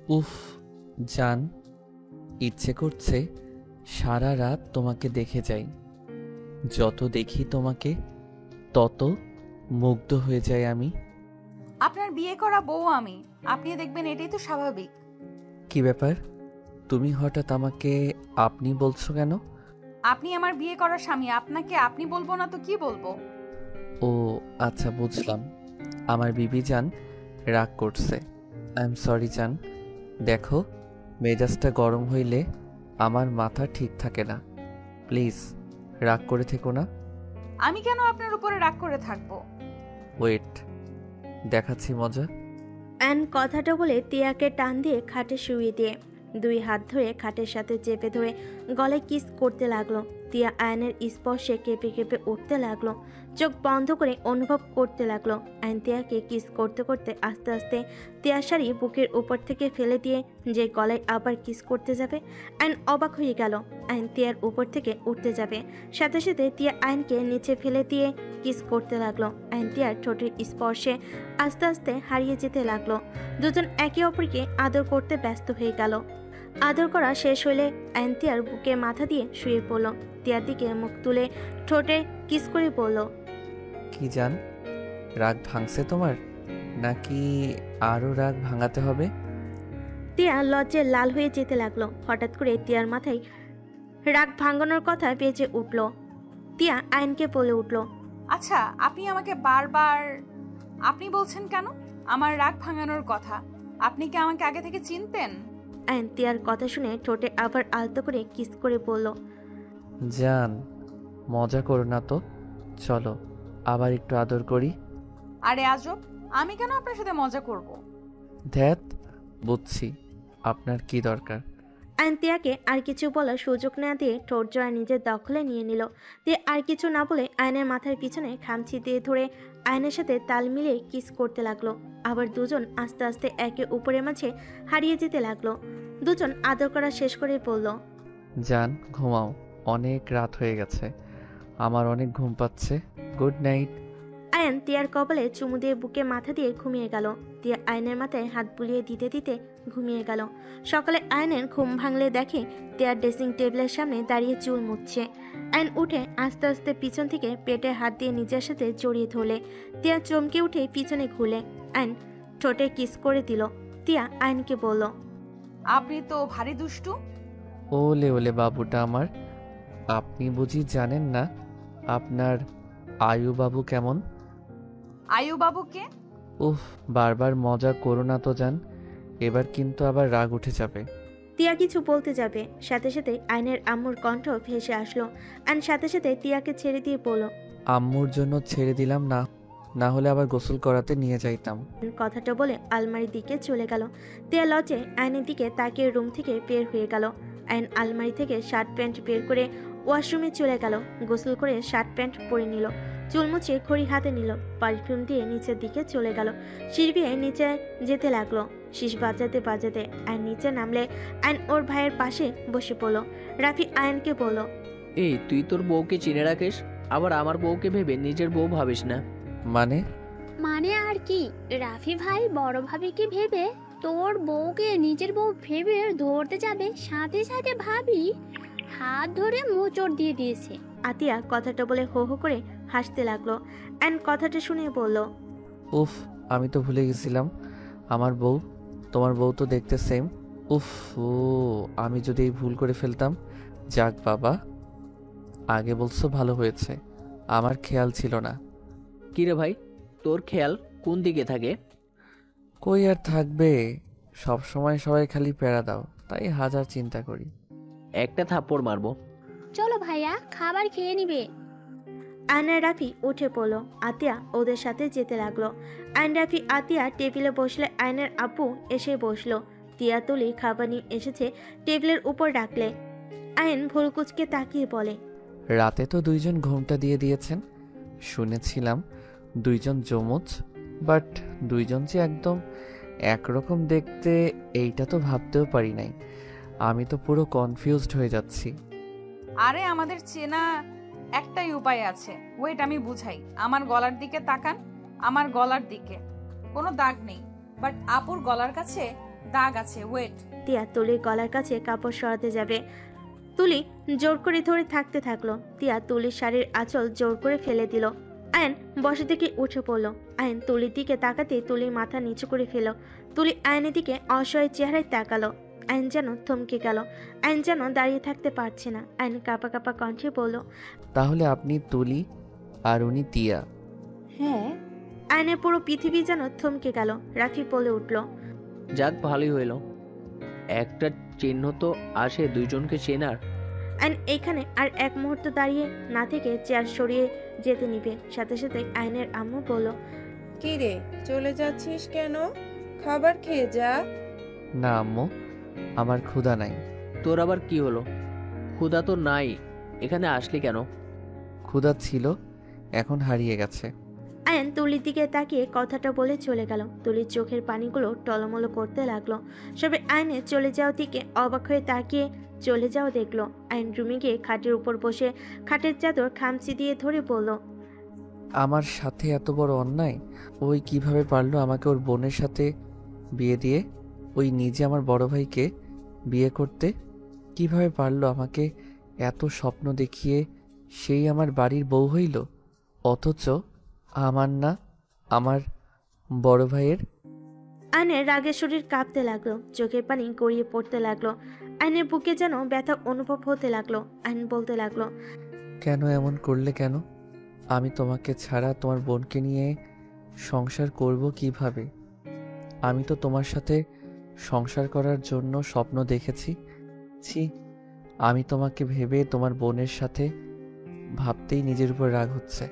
উফ জান, ইচ্ছে করছে সারা রাত তোমাকে দেখে যাই। যত দেখি তোমাকে তত মুগ্ধ হয়ে যাই আমি। আপনার বিয়ে করা বউ আমি, আপনি দেখবেন এটাই তো স্বাভাবিক। কি ব্যাপার, তুমি হঠাৎ আমাকে আপনি বলছো কেন? আপনি আমার বিয়ে করা স্বামী, আপনাকে আপনি বলবো না তো কি বলবো? ও আচ্ছা, বুঝলাম। আমার বিবি জান রাগ করছে। আই এম সরি জান। দেখো, মেজাজটা গরম হইলে আমার মাথা ঠিক থাকে না। প্লিজ রাগ করে থেকো না। আমি কেন আপনার উপরে রাগ করে থাকবো? ওয়েট, দেখাচ্ছি মজা। অ্যান কথাটা বলে তিয়াকে টান দিয়ে খাটে শুইয়ে দিয়ে দুই হাত ধরে খাটের সাথে চেপে ধরে গলায় কিস করতে লাগলো। তিয়া আয়নের স্পর্শে কেঁপে কেঁপে উঠতে লাগলো, চোখ বন্ধ করে অনুভব করতে লাগলো। আয়ন তিয়াকে কিস করতে করতে আস্তে আস্তে তিয়ার শাড়ি বুকের উপর থেকে ফেলে দিয়ে যে গলায় আবার কিস করতে যাবে, আয়ন অবাক হয়ে গেল। আয়ন তিয়ার উপর থেকে উঠতে যাবে, সাথে সাথে তিয়া আয়নকে নিচে ফেলে দিয়ে কিস করতে লাগলো। আয়ন তিয়ার ঠোঁটের স্পর্শে আস্তে আস্তে হারিয়ে যেতে লাগলো। দুজন একে অপরকে আদর করতে ব্যস্ত হয়ে গেল। আদর করা শেষ হলে আয়ন তিয়ার বুকে মাথা দিয়ে শুয়ে পড়ল। তিয়ার দিকে মুখ তুলে ঠোঁটে কিস করে বলল, কি জান, রাগ ভাঙছে তোমার, নাকি আরো রাগ ভাঙাতে হবে? তিয়া লজ্জায় লাল হয়ে যেতে লাগলো। হঠাৎ করে তিয়ার মাথায় রাগ ভাঙানোর কথা বেজে উঠল। তিয়া আয়নকে বলে উঠল, আচ্ছা, আপনি আমাকে বারবার আপনি বলছেন কেন? আমার রাগ ভাঙানোর কথা, আপনি কি আমাকে আগে থেকে চিনতেন? আয়ন তিয়ার কথা শুনে ঠোঁটে আবার আলতো করে কিস করে বলল, জান মজা করো না তো, চলো আবার একটু আদর করি। আরে আজব, আমি কেন আপনার সাথে মজা করব? ধ্যাত, বুঝছি আপনার কি দরকার। আয়ন তিয়াকে আর কিছু বলার সুযোগ না দিয়ে ঠোঁট জোড়া নিজের দখলে নিয়ে নিল। তিয়া আর কিছু না বলে আয়নের মাথার পিছনে খামচি দিয়ে ধরে আয়নের সাথে তাল মিলিয়ে কিস করতে লাগলো। আবার দুজন আস্তে আস্তে একে উপরের মাঝে হারিয়ে যেতে লাগলো। দুজন আদর করা শেষ করে বলল, জান ঘুমাও, অনেক রাত হয়ে গেছে, আমার অনেক ঘুম পাচ্ছে। Good night. আয়ন তিয়ার কপালে চুমু দিয়ে বুকে মাথা দিয়ে ঘুমিয়ে গেল। তিয়া আয়নের মাথায় হাত বুলিয়ে দিতে দিতে ঘুমিয়ে গেল। সকালে আয়নের ঘুম ভাঙলে দেখে তিয়ার ড্রেসিং টেবিলের সামনে দাঁড়িয়ে চুল মুছছে। আয়ন উঠে আস্তে আস্তে পিছন থেকে পেটে হাত দিয়ে নিজের সাথে জড়িয়ে ধরলে। তিয়া চমকে উঠে পিছনে ঘুরলে। আয়ন ঠোঁটে কিস করে দিল। তিয়া আয়নকে বলল, আপনি তো ভারী দুষ্টু। ওলে ওলে বাবুটা আমার, আপনি বুঝি জানেন না আপনার আয়ু বাবু কেমন? আয়ু বাবুকে? উফ, বারবার মজা করো না তো জান, এবার কিন্তু আবার রাগ উঠে যাবে। তিয়া কিছু বলতে যাবে, সাথে সাথে আয়নের আম্মুর কণ্ঠ ভেসে আসলো। আয়ন সাথে সাথে তিয়াকে ছেড়ে দিয়ে বলল, আম্মুর জন্য ছেড়ে দিলাম না, না হলে আবার গোসল করাতে নিয়ে যাইতাম। কথাটা বলে আলমারির দিকে চলে গেল। তিয়া লজে আয়নের দিকে তাকিয়ে রুম থেকে বের হয়ে গেল। আয়ন আলমারি থেকে শার্ট প্যান্ট বের করে ওয়াশরুমে চলে গেল। গোসল করে শার্ট প্যান্ট পরে নিল, চুল মুছে ঘড়ি হাতে নিল, পারফিউম দিয়ে নিচের দিকে চলে গেল। সিঁড়ি বেয়ে নিচে যেতে লাগলো, শীষ বাজাতে বাজাতে। আয়ন নিচে নামলে আয়ন ওর ভাইয়ের পাশে বসে পড়ল। রাফি আয়নকে বলল, এই তুই তোর বউকে চিনে রাখিস, আবার আমার বউকে ভেবে নিজের বউ ভাবিস না। মানে? মানে আর কি, রাফি ভাই বড় ভাবিকে ভেবে তোর বউকে নিজের বউ ভেবে ধরতে যাবে, সাথে সাথে ভাবি হাত ধরে মোচড় দিয়ে দিয়েছে। আতিয়া কথাটা বলে হো হো করে হাসতে লাগলো। অ্যান্ড কথাটা শুনে বলল, উফ, আমি তো ভুলে গেছিলাম, আমার বউ তোমার বউ তো দেখতে সেম। উফ, ও আমি যদি এই ভুল করে ফেলতাম। যাক বাবা, আগে বলছো ভালো হয়েছে, আমার খেয়াল ছিল না। কিরে ভাই, তোর খেয়াল কোন দিকে থাকে? কই আর থাকবে, সব সময় সবাই খালি প্যারা দাও, তাই হাজার চিন্তা করি। একটা থাপ্পড় মারবো। চলো ভাইয়া, খাবার খেয়ে নিবে। আয়ন রাফি উঠে পড়লো। আতিয়া ওদের সাথে যেতে লাগলো। আয়ন রাফি আতিয়া টেবিলে বসলে আয়নের আপু এসে বসলো। তিয়া তুলি খাবার নিয়ে এসেছে, টেবিলের উপর রাখলে। আয়ন ভুলকুচকে তাকিয়ে বলে, রাতে তো দুইজন ঘুমটা দিয়ে দিয়েছেন, শুনেছিলাম দুইজন যমজ, বাট দুইজন যে একদম একরকম দেখতে, এইটা তো ভাবতেও পারি নাই। আমি তো পুরো কনফিউজড হয়ে যাচ্ছি। আরে আমাদের চেনা একটাই উপায় আছে, ওয়েট আমি বুঝাই। আমার গলার দিকে তাকান, আমার গলার দিকে কোনো দাগ নেই, বাট আপুর গলার কাছে দাগ আছে, ওয়েট। তিয়া তুলির গলার কাছে কাপড় সরাতে যাবে, তুলি জোর করে ধরে থাকতে থাকলো। তিয়া তুলির শাড়ির আঁচল জোর করে ফেলে দিল। আয়ন বসে থেকে উঠে পড়লো। আয়ন তুলির দিকে তাকাতে তুলির মাথা নিচু করে ফেল। তুলি আয়নের দিকে অসহায় চেহারায় তাকালো। আয়ন যেন থমকে গেল। আয়ন যেন দাঁড়িয়ে থাকতে পারছে না। আয়ন কাঁপা কাঁপা কণ্ঠে বলল, তাহলে আপনি তুলি আর উনি তিয়া? হ্যাঁ। আয়নের পুরো পৃথিবী যেন থমকে গেল। রাফি বলে উঠল, যাক ভালোই হইল, একটা চিহ্ন তো আসে দুইজনকে চেনার। আয়ন এইখানে আর এক মুহূর্ত দাঁড়িয়ে না থেকে চেয়ার সরিয়ে যেতে নিবে। সাথে সাথে আয়নের আম্মু বলল, কি রে, চলে যাচ্ছিস কেন? খাবার খেয়ে যা। না আম্মু, আমার ক্ষুধা নাই। তোর আবার কি হলো? ক্ষুধা তো নাই, এখানে আসলি কেন? ক্ষুধা ছিল, এখন হারিয়ে গেছে। আয়ন তুলির দিকে তাকিয়ে কথাটা বলে চলে গেল। তুলির চোখের পানিগুলো টলমলো করতে লাগলো। সবে আয়নে চলে যাওয়ার দিকে অবাক হয়ে তাকিয়ে চলে যাওয়া দেখলো। আয়ন রুমে গিয়ে খাটের উপর বসে খাটের চাদর খামচি দিয়ে ধরে বলল, আমার সাথে এত বড় অন্যায়! ওই কিভাবে পারলো আমাকে ওর বোনের সাথে বিয়ে দিয়ে? ওই নিজে আমার বড় ভাইকে বিয়ে করতে কিভাবে পারলো আমাকে এত স্বপ্ন দেখিয়ে সেই আমার বাড়ির বউ হইল? অথচ আমার না, আমার বড় ভাইয়ের। আয়নের রাগের শরীর কাঁপতে লাগলো। চোখের পানি গড়িয়ে পড়তে লাগলো। আয়নের বুকে যেন ব্যথা অনুভব হতে লাগলো। আয়ন বলতে লাগলো, কেন এমন করলে কেন? আমি তোমাকে ছাড়া তোমার বোনকে নিয়ে সংসার করব কিভাবে? আমি তো তোমার সাথে সংসার করার জন্য স্বপ্ন দেখেছি। ছি, আমি তোমাকে ভেবে তোমার বোনের সাথে ভাবতেই নিজের উপর রাগ হচ্ছে।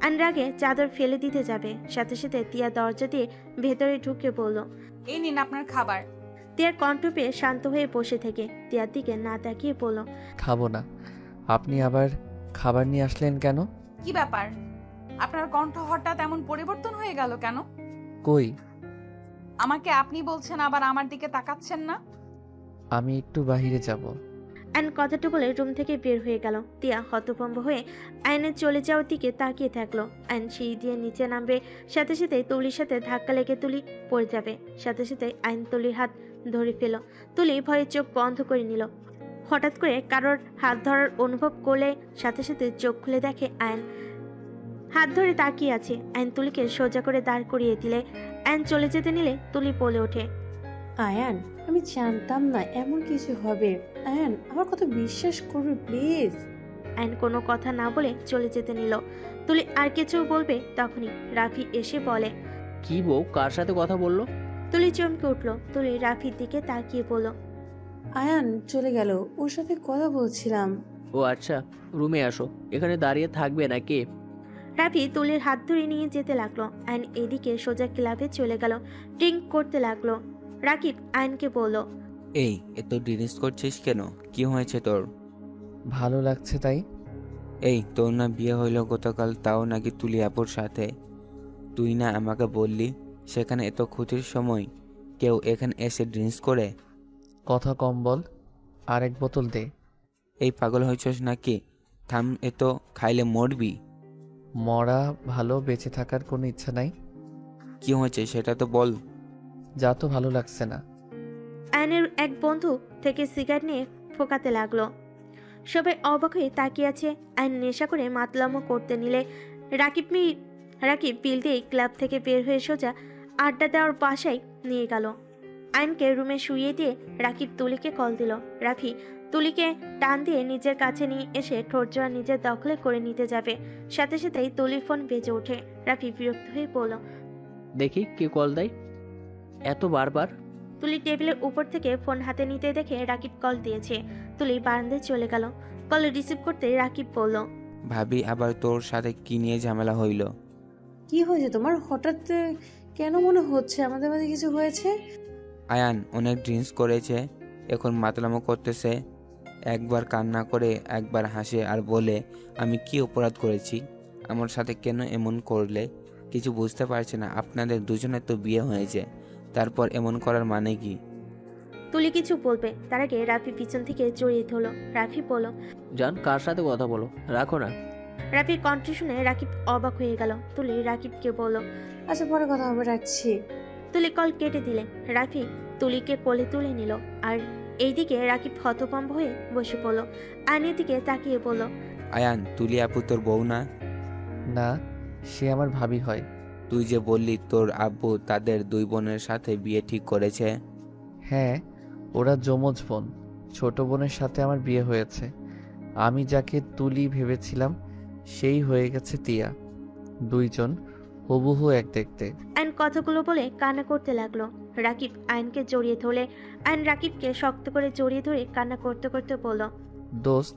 আয়ন রাগে চাদর ফেলে দিতে যাবে, সাথে সাথে তিয়া দরজা দিয়ে ভেতরে ঢুকে বলল। এই নিন আপনার খাবার। তিয়ার কণ্ঠ পেয়ে শান্ত হয়ে বসে থেকে তিয়ার দিকে না তাকিয়ে বলল, খাবো না। আপনি আবার খাবার নিয়ে আসলেন কেন? কি ব্যাপার, আপনার কণ্ঠ হঠাৎ এমন পরিবর্তন হয়ে গেল কেন? কই? আমাকে আপনি বলছেন, আবার আমার দিকে তাকাচ্ছেন না। আমি একটু বাইরে যাব। আয়ন কথাটা বলে রুম থেকে বের হয়ে গেল। তিয়া হতভম্ব হয়ে আয়নের চলে যাওয়ার দিকে তাকিয়ে থাকলো। আয়ন সিঁড়ি দিয়ে নিচে নামবে, সাথে সাথে তুলির সাথে ধাক্কা লেগে তুলি পড়ে যাবে। সাথে সাথে আয়ন তুলির হাত ধরে ফেল। তুলি ভয়ে চোখ বন্ধ করে নিল। হঠাৎ করে কারোর হাত ধরার অনুভব করলে সাথে সাথে চোখ খুলে দেখে আয়ন হাত ধরে তাকিয়ে আছে। আয়ন তুলিকে সোজা করে দাঁড় করিয়ে দিলে। আয়ন চলে যেতে নিলে তুলি বলে ওঠে, আয়ান, আমি জানতাম না এমন কিছু হবে। আয়ান, আমার কথা বিশ্বাস করবে প্লিজ। আয়ন কোনো কথা না বলে চলে যেতে নিল। তুলি আর কিছু বলবে, তখনই রাফি এসে বলে। কি বউ কার সাথে কথা বললো? তুলি চমকে উঠল। তুলি রাফির দিকে তাকিয়ে বলল, আয়ান চলে গেল, ওর সাথে কথা বলছিলাম। ও আচ্ছা, রুমে আসো। এখানে দাঁড়িয়ে থাকবে নাকি? রাফি তুলির হাত ধরে নিয়ে যেতে লাগলো। আয়ন এদিকে সোজা ক্লাবে চলে গেল। ড্রিঙ্ক করতে লাগলো। রাকিব আয়নকে বলল, এই এত ডিনিস করছিস কেন? কি হয়েছে তোর? ভালো লাগছে তাই। এই তোর না বিয়ে হইলো গতকাল, তাও নাকি তুলি আপুর সাথে। তুই না আমাকে বললি সেখানে এত ক্ষতির সময় কেউ এখানে এসে ড্রিঙ্কস করে? কথা কম বল, আরেক বোতল দে। এই পাগল হয়েছিস নাকি? থাম, এত খাইলে মরবি। মরা ভালো, বেঁচে থাকার কোনো ইচ্ছা নাই। কি হয়েছে সেটা তো বল। যা, তো ভালো লাগছে না। আয়নের এক বন্ধু থেকে সিগারেট নিয়ে ফোকাতে লাগলো। সবাই অবাক হয়ে তাকিয়ে আছে। আয়ন নেশা করে মাতলামো করতে নিলে রাকিব বিল দিয়ে ক্লাব থেকে বের হয়ে সোজা আড্ডা দেওয়ার বাসায় নিয়ে গেল। আয়নকে রুমে শুইয়ে দিয়ে রাকিব তুলিকে কল দিল। রাফি তুলিকে টান দিয়ে নিজের কাছে নিয়ে এসে ঠোঁটজোড়া নিজের দখলে করে নিতে যাবে। সাথে সাথেই তুলির ফোন বেজে ওঠে। রাফি বিরক্ত হয়ে বলল, দেখি কে কল দেয় এত বারবার। তুলি টেবিলের উপর থেকে ফোন হাতে নিতে দেখে রাকিব কল দিয়েছে। তুলি বারান্দায় চলে গেল। কল রিসিভ করতে রাকিব বলল, ভাবি আবার তোর সাথে কি নিয়ে ঝামেলা হইল? কি হয়েছে তোমার? হঠাৎ কেন মনে হচ্ছে আমাদের মাঝে কিছু হয়েছে? আয়ান অনেক ড্রিঙ্কস করেছে, এখন মাতলামো করতেছে। একবার কান্না করে একবার হাসে আর বলে আমি কি অপরাধ করেছি, আমার সাথে কেন এমন করলে? কিছু বুঝতে পারছে না। আপনাদের দুজনের তো বিয়ে হয়েছে, তারপর এমন করার মানে কি? তুলি কিছু বলবে তার আগে রাফি পিছন থেকে জড়িয়ে ধরলো। রাফি বলল, জান, কার সাথে কথা বলো, রাখো না। রাফির কণ্ঠ শুনে রাকিব অবাক হয়ে গেল। তুলি রাকিবকে বলল, আচ্ছা পরে কথা হবে, রাখছি। তুলি কল কেটে দিলে। রাফি তুলিকে কোলে তুলে নিল। আর এইদিকে রাকিব হতভম্ব হয়ে বসে পড়ল। আয়নের দিকে তাকিয়ে বলল, আয়ান, তুলি আপু তোর বউ না? না, সে আমার ভাবি হয়। তুই যে বললি তোর আব্বু তাদের দুই বোনের সাথে বিয়ে ঠিক করেছে। হ্যাঁ, ওরা যমজ বোন। ছোট বোনের সাথে আমার বিয়ে হয়েছে। আমি যাকে তুলি ভেবেছিলাম সেই হয়ে গেছে তিয়া। দুইজন হুবহু এক দেখতে। আয়ন কথাগুলো বলে কান্না করতে লাগলো। রাকিব আয়নকে জড়িয়ে ধরলে আয়ন রাকিবকে শক্ত করে জড়িয়ে ধরে কান্না করতে করতে বলল, দোস্ত,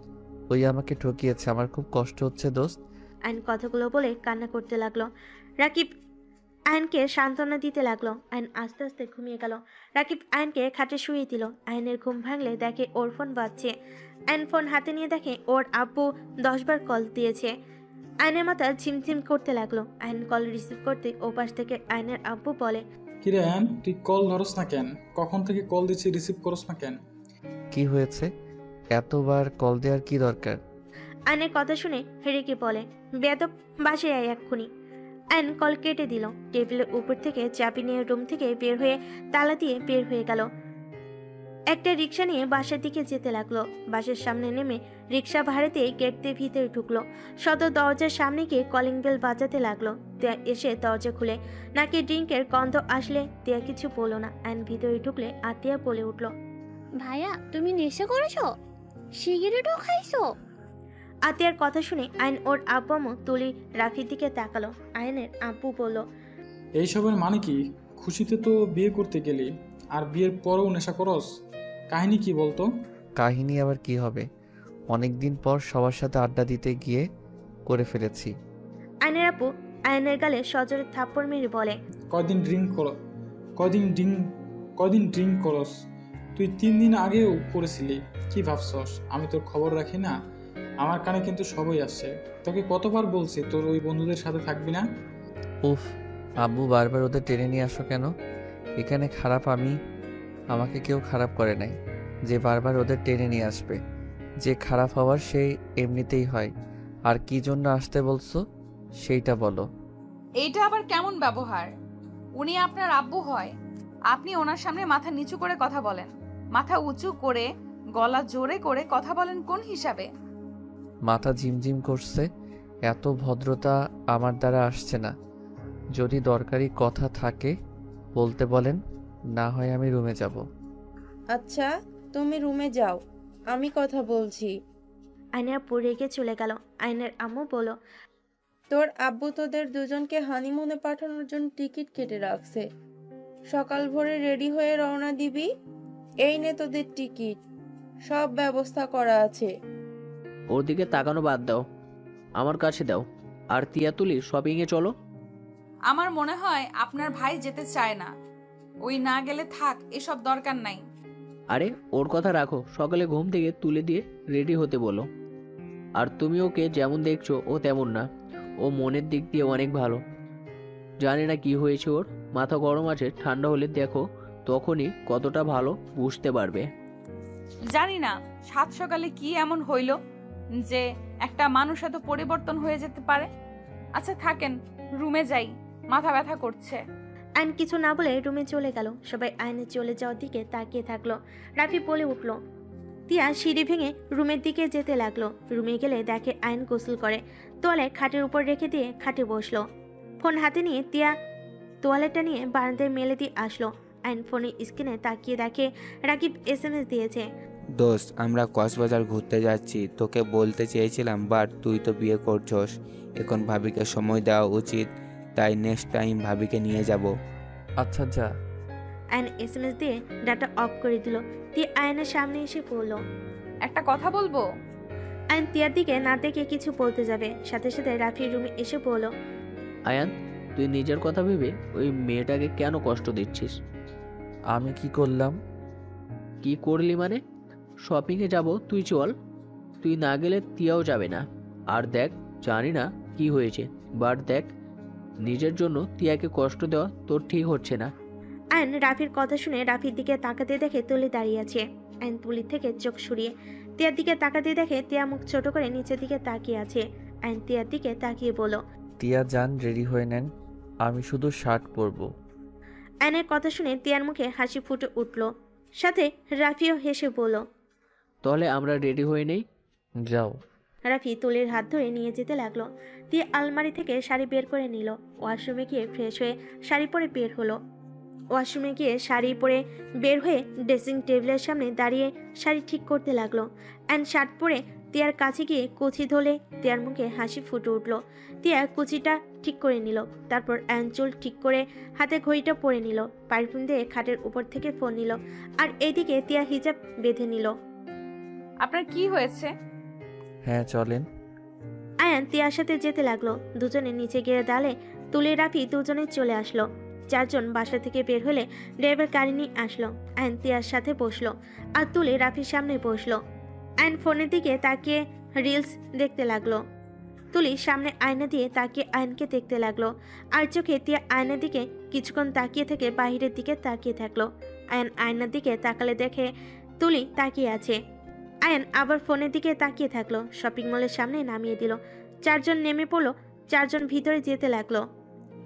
ওই আমাকে ঠকিয়েছে, আমার খুব কষ্ট হচ্ছে দোস্ত। আয়ন কথাগুলো বলে কান্না করতে লাগলো। রাকিব আয়নকে সান্ত্বনা দিতে লাগলো। আয়ন আস্তে আস্তে ঘুমিয়ে গেল। রাকিব আয়নকে খাটে শুয়ে দিল। আয়নের ঘুম ভাঙলে দেখে ওর ফোন বাজছে। আয়ন ফোন হাতে নিয়ে দেখে ওর আব্বু 10 বার কল দিয়েছে। আয়নের মাথা ঝিমঝিম করতে লাগলো। আয়ন কল রিসিভ করতে ওপাশ থেকে আয়নের আব্বু বলে, কিরে আয়ান, তুই কল ধরস না কেন? কখন থেকে কল দিচ্ছি, রিসিভ করস না কেন? কি হয়েছে? এতবার কল দেওয়ার কি দরকার? আয়নের কথা শুনে রেগে বলে, বেয়াদব, বাসায় আয় এক্ষুনি। আয়ন কল কেটে দিল। টেবিলের উপর থেকে চাবি নিয়ে রুম থেকে বের হয়ে তালা দিয়ে বের হয়ে গেল। একটা রিক্সা নিয়ে বাসার দিকে যেতে লাগলো। বাসার সামনে নেমে রিক্সা ভাড়াতে গেট দিয়ে ভিতরে ঢুকলো। সদর দরজার সামনে গিয়ে কলিং বেল বাজাতে লাগলো। তিয়া এসে দরজা খুলে নাকি ড্রিঙ্কের গন্ধ আসলে তিয়া কিছু বললো না। আয়ন ভিতরে ঢুকলে আতিয়া বলে উঠলো, ভাইয়া তুমি নেশা করেছো? সিগারেটও খাইছো? আতিয়ার কথা শুনে আয়ন ওর আব্বু আম্মু তুলি রাফির দিকে তাকালো। আয়নের আব্বু বলল, এইসবের মানে কি? খুশিতে তো বিয়ে করতে গেলি, আর বিয়ের পরেও নেশা করস? কাহিনী কি বলতো? কাহিনী আবার কি হবে? অনেকদিন পর সবার সাথে আড্ডা দিতে গিয়ে করে ফেলেছি। আয়নের আপু আয়নের গালে সজোরে থাপ্পড় মেরে বলে, কয়দিন ড্রিঙ্ক করস? তুই 3 দিন আগেও করেছিলি। কি ভাবছস আমি তোর খবর রাখি না? আমার কানে কিন্তু সবই আসছে। তোকে কতবার বলছি তোর ওই বন্ধুদের সাথে থাকবি না? উফ, আব্বু বারবার ওদের টেনে নিয়ে আসো কেন? এখানে খারাপ আমাকে কেউ খারাপ করে নাই যে বারবার ওদের টেনে নিয়ে আসবে। যে খারাপ হওয়ার সেই এমনিতেই হয়। আর কি জন্য আসতে বলছো সেইটা বলো। এইটা আবার কেমন ব্যবহার? উনি আপনার আব্বু হয়, আপনি ওনার সামনে মাথা নিচু করে কথা বলেন? মাথা উঁচু করে গলা জোরে করে কথা বলেন কোন হিসাবে? মাথা ঝিমঝিম করছে। এত ভদ্রতা আমার দ্বারা আসছে না। যদি দরকারি কথা থাকে বলতে বলেন, না হয় আমি রুমে যাব। আচ্ছা, তুমি রুমে যাও, আমি কথা বলছি। আয়নের আপু রেগে চলে গেল। আয়নের আম্মু বলল, তোর আব্বু তোদের দুজনকে হানিমুনে পাঠানোর জন্য টিকিট কেটে রাখছে। সকাল ভোরে রেডি হয়ে রওনা দিবি। এই নে তোদের টিকিট, সব ব্যবস্থা করা আছে। ওর দিকে তাকানো বাদ দাও, আমার কাছে দাও। আর তিয়া তুলি শপিংয়ে চলো। আমার মনে হয় আপনার ভাই যেতে চায় না। ওই না গেলে থাক, এসব দরকার নাই। আরে ওর কথা রাখো, সকালে ঘুম থেকে তুলে দিয়ে রেডি হতে বলো। আর তুমি ওকে যেমন দেখছো ও তেমন না, ও মনের দিক দিয়ে অনেক ভালো। জানি না কি হয়েছে ওর, মাথা গরম আছে, ঠান্ডা হলে দেখো তখনই কতটা ভালো বুঝতে পারবে। জানি না সাত সকালে কি এমন হইল যে একটা মানুষ এত পরিবর্তন হয়ে যেতে পারে। আচ্ছা থাকেন, রুমে যাই, মাথা ব্যথা করছে। আয়ন কিছু না বলে রুমে চলে গেল। সবাই আয়নের চলে যাওয়ার দিকে তাকিয়ে থাকলো। রাফি বলে উঠল, তিয়া সিঁড়ি ভেঙে রুমের দিকে যেতে লাগলো। রুমে গেলে দেখে আয়ন গোসল করে, তোয়ালে খাটের উপর রেখে দিয়ে খাটে বসলো। ফোন হাতে নিয়ে তিয়া তোয়ালেটা নিয়ে বারান্দায় মেলে দিয়ে আসলো। আয়ন ফোনের স্ক্রিনে তাকিয়ে দেখে রাকিব SMS দিয়েছে, দোস্ত, আমরা কক্সবাজার ঘুরতে যাচ্ছি। তোকে বলতে চেয়েছিলাম, বাট তুই তো বিয়ে করছস। এখন ভাবিকে সময় দেওয়া উচিত, তাই নেক্সট টাইম ভাবিকে নিয়ে যাব। আচ্ছা যা। আয়ন SMS দিয়ে ডাটা অফ করে দিল। তিয়া আয়নের সামনে এসে পড়লো। একটা কথা বলবো? আয়ন তিয়ার দিকে না দেখে কিছু বলতে যাবে, সাথে সাথে রাফির রুমে এসে পড়লো। আয়ান, তুই নিজের কথা ভেবে ওই মেয়েটাকে কেন কষ্ট দিচ্ছিস? আমি কি করলাম? কি করলি মানে? শপিংয়ে যাব, তুই চল। তুই না গেলে তিয়াও যাবে না। আর দেখ, জানি না কি হয়েছে, বাট দেখ, নিজের জন্য তিয়াকে কষ্ট দেওয়া তোর ঠিক হচ্ছে না। আয়ন রাফির কথা শুনে রাফির দিকে তাকাতে দেখে তুলি দাঁড়িয়ে আছে। আয়ন তুলির থেকে চোখ সরিয়ে তিয়ার দিকে তাকাতে দেখে তিয়া মুখ ছোট করে নিচের দিকে তাকিয়ে আছে। আয়ন তিয়ার দিকে তাকিয়ে বলল, টিয়া যান, রেডি হয়ে নেন, আমি শুধু শার্ট পরবো। আয়নের কথা শুনে তিয়ার মুখে হাসি ফুটে উঠল, সাথে রাফিও হেসে বলল। তাহলে আমরা রেডি হয়ে নেই। যাও। রাফি তুলির হাত ধরে নিয়ে যেতে লাগলো। তিয়া আলমারি থেকে শাড়ি বের করে নিল। ওয়াশরুমে গিয়ে ফ্রেশ হয়ে শাড়ি পরে বের হলো। ওয়াশরুমে গিয়ে শাড়ি পরে বের হয়ে ড্রেসিং টেবিলের সামনে দাঁড়িয়ে শাড়ি ঠিক করতে লাগলো। অ্যান্ড শার্ট পরে তিয়ার কাছে গিয়ে কুচি ধরলে তিয়ার মুখে হাসি ফুটে উঠল। তিয়া কুচিটা ঠিক করে নিল। তারপর অ্যান চুল ঠিক করে হাতে ঘড়িটা পরে নিল। পারফিউম দিয়ে খাটের উপর থেকে ফোন নিল। আর এইদিকে তিয়া হিজাব বেঁধে নিল। আপনার কি হয়েছে? হ্যাঁ চলেন। আয়ান তিয়ার সাথে যেতে লাগলো। দুজনে নিচে গিয়ে দাঁড়ালে তুলি রাফি দুজনে চলে আসলো। চারজন বাসা থেকে বের হলে ড্রাইভার গাড়ি নিয়ে আসলো। আয়ন তিয়ার সাথে বসলো আর তুলি রাফির সামনে বসলো। আয়ন ফোনের দিকে তাকিয়ে রিলস দেখতে লাগলো। তুলি সামনে আয়না দিয়ে তাকিয়ে আয়নকে দেখতে লাগলো। আর চোখে তিয়া আয়নার দিকে কিছুক্ষণ তাকিয়ে থেকে বাহিরের দিকে তাকিয়ে থাকলো। আয়ন আয়নার দিকে তাকালে দেখে তুলি তাকিয়ে আছে। আয়ন আবার ফোনের দিকে তাকিয়ে থাকলো। শপিং মলের সামনে নামিয়ে দিল। চারজন নেমে পড়লো। চারজন ভিতরে যেতে লাগলো।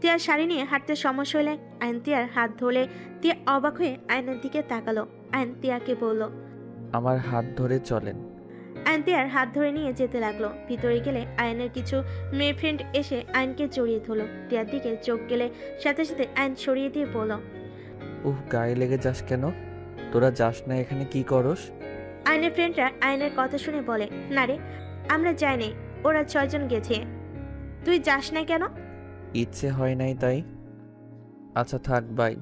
তিয়ার শাড়ি নিয়ে হাঁটতে সমস্যা হলে আয়ন তিয়ার হাত ধরলে তিয়া অবাক হয়ে আয়নের দিকে তাকালো। আয়ন তিয়াকে বলল, আমার হাত ধরে চলেন। আয়ন তিয়ার হাত ধরে নিয়ে যেতে লাগলো। ভিতরে গেলে আয়নের কিছু মেয়ে ফ্রেন্ড এসে আয়নকে জড়িয়ে ধরলো। তিয়ার দিকে চোখ গেলে সাথে সাথে আয়ন সরিয়ে দিয়ে বলল, গায়ে লেগে যাস কেন? তোরা যাস না এখানে কি করস? আয়নের ফ্রেন্ডরা আয়নের কথা শুনে বলে, না রে, আমরা যাই নাই, ওরা 6 জন গেছে। তুই যাস না কেন? ইচ্ছে হয় নাই তাই। আচ্ছা থাক বাই।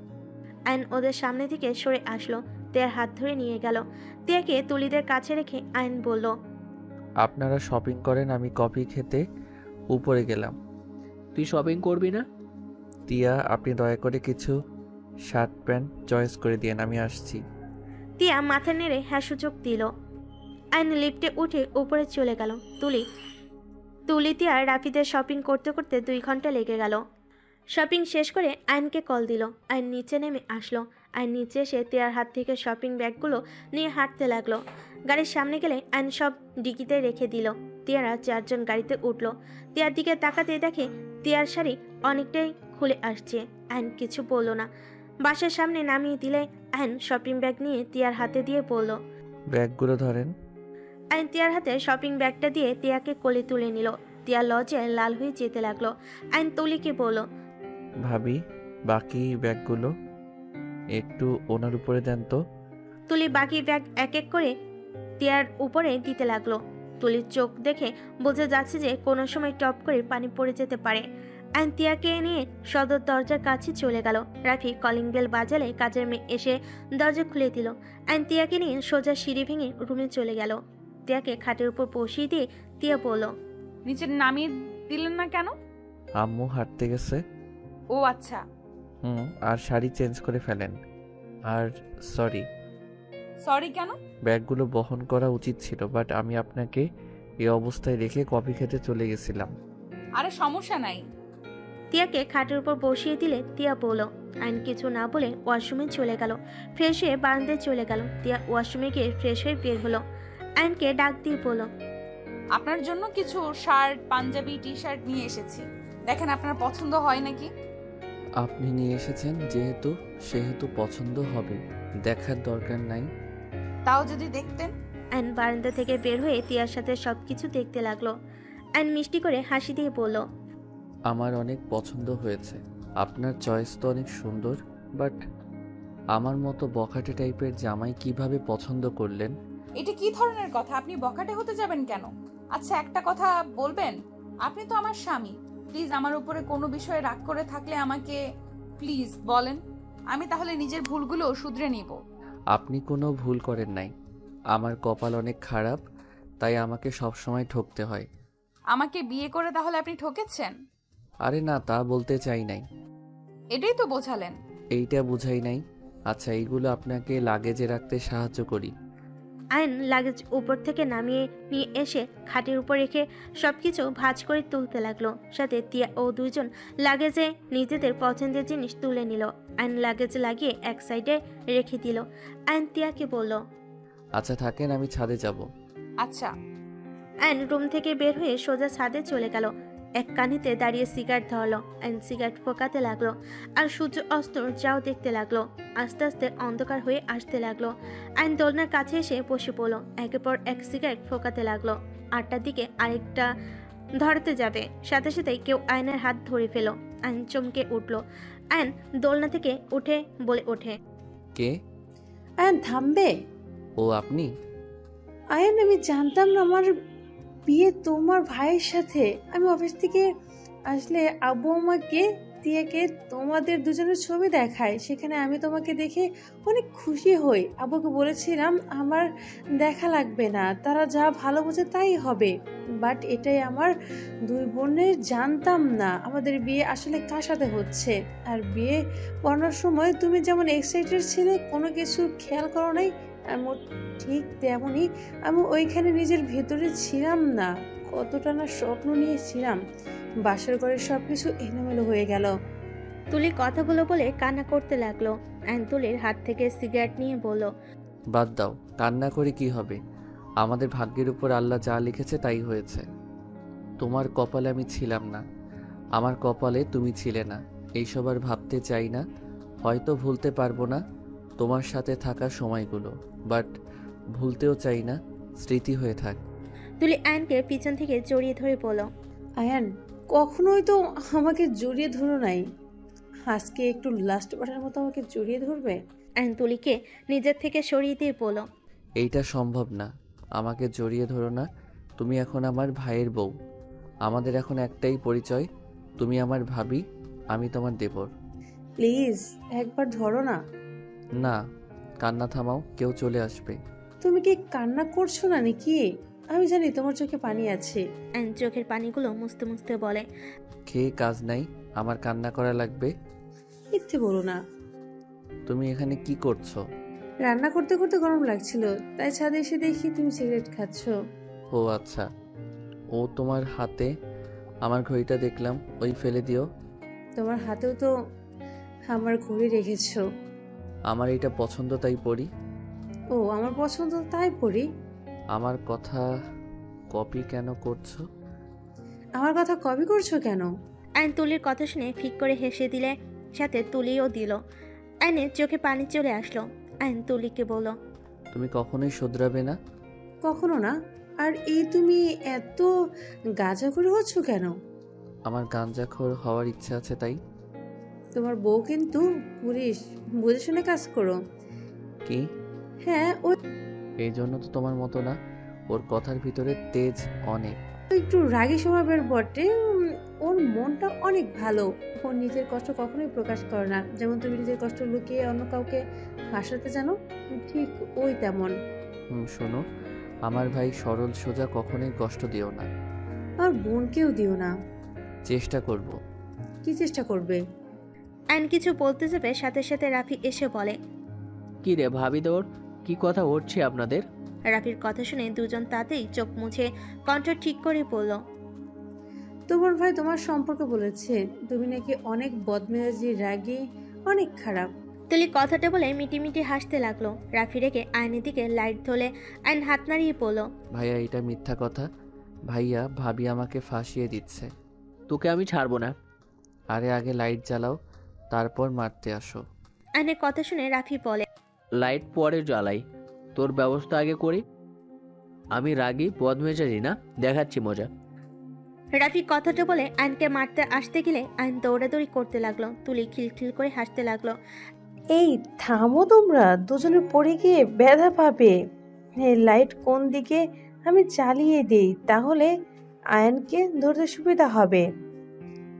আয়ন ওদের সামনে থেকে সরে আসলো। তিয়ার হাত ধরে নিয়ে গেল। তিয়াকে তুলিদের কাছে রেখে আয়ন বলল, আপনারা শপিং করেন, আমি কফি খেতে উপরে গেলাম। তুই শপিং করবি না? তিয়া আপনি দয়া করে কিছু শার্ট প্যান্ট চয়েস করে দিয়েন, আমি আসছি। তিয়া মাথা নেড়ে হ্যাঁ সূচক দিল। আয়ন লিফটে উঠে উপরে চলে গেল। তুলি তিয়া রাফিদের শপিং করতে করতে 2 ঘন্টা লেগে গেল। শপিং শেষ করে আয়নকে কল দিল। আয়ন নিচে নেমে আসলো। আয়ন নিচে এসে তিয়ার হাত থেকে শপিং ব্যাগগুলো নিয়ে হাঁটতে লাগলো। গাড়ির সামনে গেলে আয়ন সব ডিকিতে রেখে দিল। তিয়ারা 4 জন গাড়িতে উঠলো। তিয়ার দিকে তাকাতে দেখে তিয়ার শাড়ি অনেকটাই খুলে আসছে। আয়ন কিছু বলল না। বাসার সামনে নামিয়ে দিলে আয়ন শপিং ব্যাগ নিয়ে তিয়ার হাতে দিয়ে বলল, ব্যাগগুলো ধরেন। আয়ন তিয়ার হাতে শপিং ব্যাগটা দিয়ে তিয়াকে কোলে তুলে নিল। তিয়া লজ্জে লাল হয়ে যেতে লাগলো। আয়ন তুলিকে বলল, ভাবি বাকি ব্যাগগুলো একটু ওনার উপরে দেন তো। তুলি বাকি ব্যাগ এক এক করে তিয়ার উপরে দিতে লাগলো। তুলির চোখ দেখে বোঝা যাচ্ছে যে কোনো সময় টপ করে পানি পড়ে যেতে পারে। আয়ন তিয়াকে নিয়ে সদর দরজার কাছে চলে গেল। রাফি কলিং বেল বাজালে কাজের মেয়ে এসে দরজা খুলে দিল। আয়ন তিয়াকে নিয়ে সোজা সিঁড়ি ভেঙে রুমে চলে গেল। তিয়াকে খাটের উপর বসিয়ে দিয়ে তিয়া বলল, নিচে নামিয়ে দিলেন না কেন? আম্মু হাঁটতে গেছে। ও আচ্ছা। আর শাড়ি চেঞ্জ করে ফেলেন। আর সরি। সরি কেন? ব্যাগগুলো বহন করা উচিত ছিল, বাট আমি আপনাকে এই অবস্থায় রেখে কফি খেতে চলে গেছিলাম। আরে সমস্যা নাই। তিয়াকে খাটের উপর বসিয়ে দিলে তিয়া বলল। আয়ন কিছু না বলে ওয়াশরুমে চলে গেল। ফ্রেশ হয়ে বারান্দায় চলে গেল। তিয়া ওয়াশরুমে গিয়ে ফ্রেশ হয়ে বের হলো। আয়নকে ডাক দিয়ে বলল, আপনার জন্য কিছু শার্ট, পাঞ্জাবি, টি শার্ট নিয়ে এসেছি, দেখেন আপনার পছন্দ হয় নাকি। আপনি নিয়ে এসেছেন যেহেতু সেহেতু পছন্দ হবে, দেখার দরকার নাই। তাও যদি দেখতেন। আয়ন বারান্দা থেকে বের হয়ে তিয়ার সাথে সবকিছু দেখতে লাগলো। আয়ন মিষ্টি করে হাসি দিয়ে বলল, আমার অনেক পছন্দ হয়েছে। আপনার চয়েস তো অনেক সুন্দর, বাট আমার মতো বখাটে টাইপের জামাই কিভাবে পছন্দ করলেন? এটা কি ধরনের কথা? আপনি বখাটে হতে যাবেন কেন? আচ্ছা একটা কথা বলবেন, আপনি তো আমার স্বামী, প্লিজ আমার উপরে কোনো বিষয়ে রাগ করে থাকলে আমাকে প্লিজ বলেন, আমি তাহলে নিজের ভুলগুলো শুধরে নিব। আপনি কোনো ভুল করেন নাই। আমার কপাল অনেক খারাপ, তাই আমাকে সবসময় ঠকতে হয়। আমাকে বিয়ে করে তাহলে আপনি ঠকেছেন? আরে না, তা বলতে চাই নাই। এটাই তো বোঝালেন। এইটা বুঝাই নাই। আচ্ছা এইগুলো আপনাকে লাগেজে রাখতে সাহায্য করি। আয়ন লাগেজ উপর থেকে নামিয়ে নিয়ে এসে খাটের উপর রেখে সবকিছু ভাঁজ করে তুলতে লাগলো। সাথে তিয়া ও 2 জন লাগেজে নিজেদের পছন্দের জিনিস তুলে নিল। আয়ন লাগেজ লাগিয়ে এক সাইডে রেখে দিল। আয়ন তিয়াকে বলল, আচ্ছা থাকেন, আমি ছাদে যাব। আচ্ছা। আয়ন রুম থেকে বের হয়ে সোজা ছাদে চলে গেল। এক কানিতে দাঁড়িয়ে সিগারেট ধরলো অ্যান্ড সিগারেট ফোকাতে লাগলো আর সূর্য অস্ত যাও দেখতে লাগলো। আস্তে আস্তে অন্ধকার হয়ে আসতে লাগলো। আইন দোলনার কাছে এসে বসে পড়লো। একের পর এক সিগারেট ফোকাতে লাগলো। 8টার দিকে আরেকটা ধরাতে যাবে, সাথে সাথে কেউ আয়নের হাত ধরে ফেলো। আইন চমকে উঠলো। আইন দোলনা থেকে উঠে বলে ওঠে, কে? আয়ান থামবে? ও আপনি? আয়ান আমি জানতাম না আমার বিয়ে তোমার ভাইয়ের সাথে। আমি অফিস থেকে আসলে আব্বু আমাকে তিয়াকে তোমাদের দুজনের ছবি দেখায়, সেখানে আমি তোমাকে দেখে অনেক খুশি হই। আব্বুকে বলেছিলাম আমার দেখা লাগবে না, তারা যা ভালো বোঝে তাই হবে। বাট এটাই আমার দুই বোনের জানতাম না আমাদের বিয়ে আসলে কার সাথে হচ্ছে। আর বিয়ে পড়ানোর সময় তুমি যেমন এক্সাইটেড ছিলে, কোনো কিছু খেয়াল করো নাই, আমি ঠিক তেমনই আমি ওইখানে নিজের ভেতরে ছিলাম না। কতটা না স্বপ্ন নিয়েছিলাম, বাসার ঘরের সবকিছু এলোমেলো হয়ে গেল। তুলি কথাগুলো বলে কান্না করতে লাগলো। আইন তুলির হাত থেকে সিগারেট নিয়ে বলল, বাদ দাও, কান্না করে কি হবে? আমাদের ভাগ্যের উপর আল্লাহ যা লিখেছে তাই হয়েছে। তোমার কপালে আমি ছিলাম না, আমার কপালে তুমি ছিলে না। এইসব আর ভাবতে চাই না। হয়তো ভুলতে পারবো না তোমার সাথে থাকা সময়গুলো, বাট ভুলতেও চাই না, স্মৃতি হয়ে থাক। তুলি আয়নকে পিছন থেকে জড়িয়ে ধরে বলল, আয়ান কখনোই তো আমাকে জড়িয়ে ধরো নাই, আজকে একটু লাস্ট বারের মতো আমাকে জড়িয়ে ধরবে? আয়ন তুলিকে নিজের থেকে সরিয়ে দিয়ে বলল, এইটা সম্ভব না, আমাকে জড়িয়ে ধরো না। তুমি এখন আমার ভাইয়ের বউ। আমাদের এখন একটাই পরিচয়, তুমি আমার ভাবি, আমি তোমার দেবর। প্লিজ একবার ধরো না। না, কান্না থামাও, কেউ চলে আসবে। তুমি কি কান্না করছো না নাকি? আমি জানি তোমার চোখে পানি আছে। আয়ন চোখের পানিগুলো মুছতে মুছতে বলে, খেয়ে কাজ নাই, আমার কান্না করা লাগবে? মিথ্যে বলো না। তুমি এখানে কি করছো? রান্না করতে করতে গরম লাগছিল, তাই ছাদে এসে দেখি তুমি সিগারেট খাচ্ছো। ও আচ্ছা, ও তোমার হাতে আমার ঘড়িটা দেখলাম, ওই ফেলে দিও। তোমার হাতেও তো আমার ঘড়ি রেখেছো। আমার এটা পছন্দ তাই পড়ি। ও আমার পছন্দ তাই পড়ি। আমার কথা কপি কেন করছো? আমার কথা কপি করছো কেন? আয়ন তুলির কথা শুনে ফিক করে হেসে দিলে, সাথে তুলিও দিল। আয়নের চোখে পানি চলে আসলো। আয়ন তুলিকে বলল, তুমি কখনোই শুধরাবে না? কখনো না। আর এই তুমি এত গাঁজাখুরি হচ্ছ কেন? আমার গাঁজাখোর হওয়ার ইচ্ছা আছে তাই। তোমার বউ কিন্তু পুলিশ, বুঝে শুনে কাজ করো। কি? হ্যাঁ ও এই জন্য তো তোমার মতো না, ওর কথার ভিতরে তেজ অনেক। একটু রাগী স্বভাবের বটে। ওর মনটা অনেক ভালো। ও নিজের কষ্ট কখনোই প্রকাশ করে না। যেমন তুমি নিজের কষ্ট লুকিয়ে অন্য কাউকে হাসাতে জানো, ঠিক ওই তেমন। শোনো, আমার ভাই সরল সোজা, কখনোই কষ্ট দিও না। আর বোনকেও দিও না। চেষ্টা করব। কি চেষ্টা করবে? আয়ন কিছু বলতে যাবে, সাথে সাথে রাফি এসে বলে, কি রে ভাবি তোর, কি কথা হচ্ছে আপনাদের? রাফির কথা শুনে দুজন তাতেই চোখ মুছে কণ্ঠ ঠিক করে বলল, তোমার ভাই তোমার সম্পর্কে বলেছে তুমি নাকি অনেক বদমেজাজি, রাগী, অনেক খারাপ। তুলি কথাটা বলে মিটিমিটি হাসতে লাগলো। রাফি রেখে আয়নের দিকে লাইট ধরে আয়ন হাত নাড়িয়ে বলল, ভাইয়া এটা মিথ্যা কথা। ভাইয়া ভাবি আমাকে ফাঁসিয়ে দিচ্ছে। তোকে আমি ছাড়বো না। আরে আগে লাইট জ্বালাও, তারপর মারতে আসো। আয়নের কথা শুনে রাফি বলে, লাইট পরে জ্বালাই, তোর ব্যবস্থা আগে করি। আমি রাগী বদমেজাজি না, দেখাচ্ছি মজা। রাফি কথাটা বলে আয়নকে মারতে আসতে গেলে আয়ন দৌড়াদৌড়ি করতে লাগলো। তুলি খিলখিল করে হাসতে লাগলো। এই থামো তোমরা, দুজনে পড়ে গিয়ে ব্যথা পাবে। লাইট কোন দিকে আমি চালিয়ে দেই, তাহলে আয়নকে ধরতে সুবিধা হবে।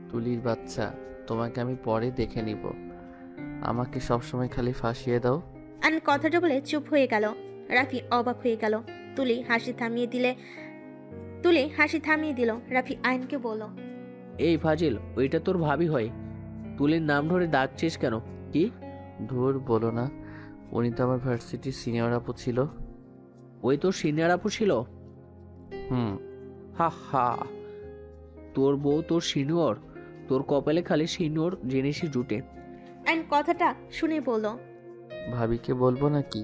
তুলির বাচ্চা, তোমাকে আমি পরে দেখে নিব। আমাকে সবসময় খালি ফাঁসিয়ে দাও। আয়ন কথাটা বলে চুপ হয়ে গেল। রাফি অবাক হয়ে গেল। তুলি হাসি থামিয়ে দিল। রাফি আয়নকে বলল, এই ফাজিল, ওইটা তোর ভাবি হয়, তুলির নাম ধরে ডাকছিস কেন? কি? ধুর বলো না, উনি তো আমার ভার্সিটির সিনিয়র আপু ছিল। ওই তোর সিনিয়র আপু ছিল? হা হা, তোর বউ তোর সিনিয়র? তোর কপালে খালি সিনিয়র জিনিসই জুটে। আয়ন কথাটা শুনে বলল, ভাবিকে বলবো নাকি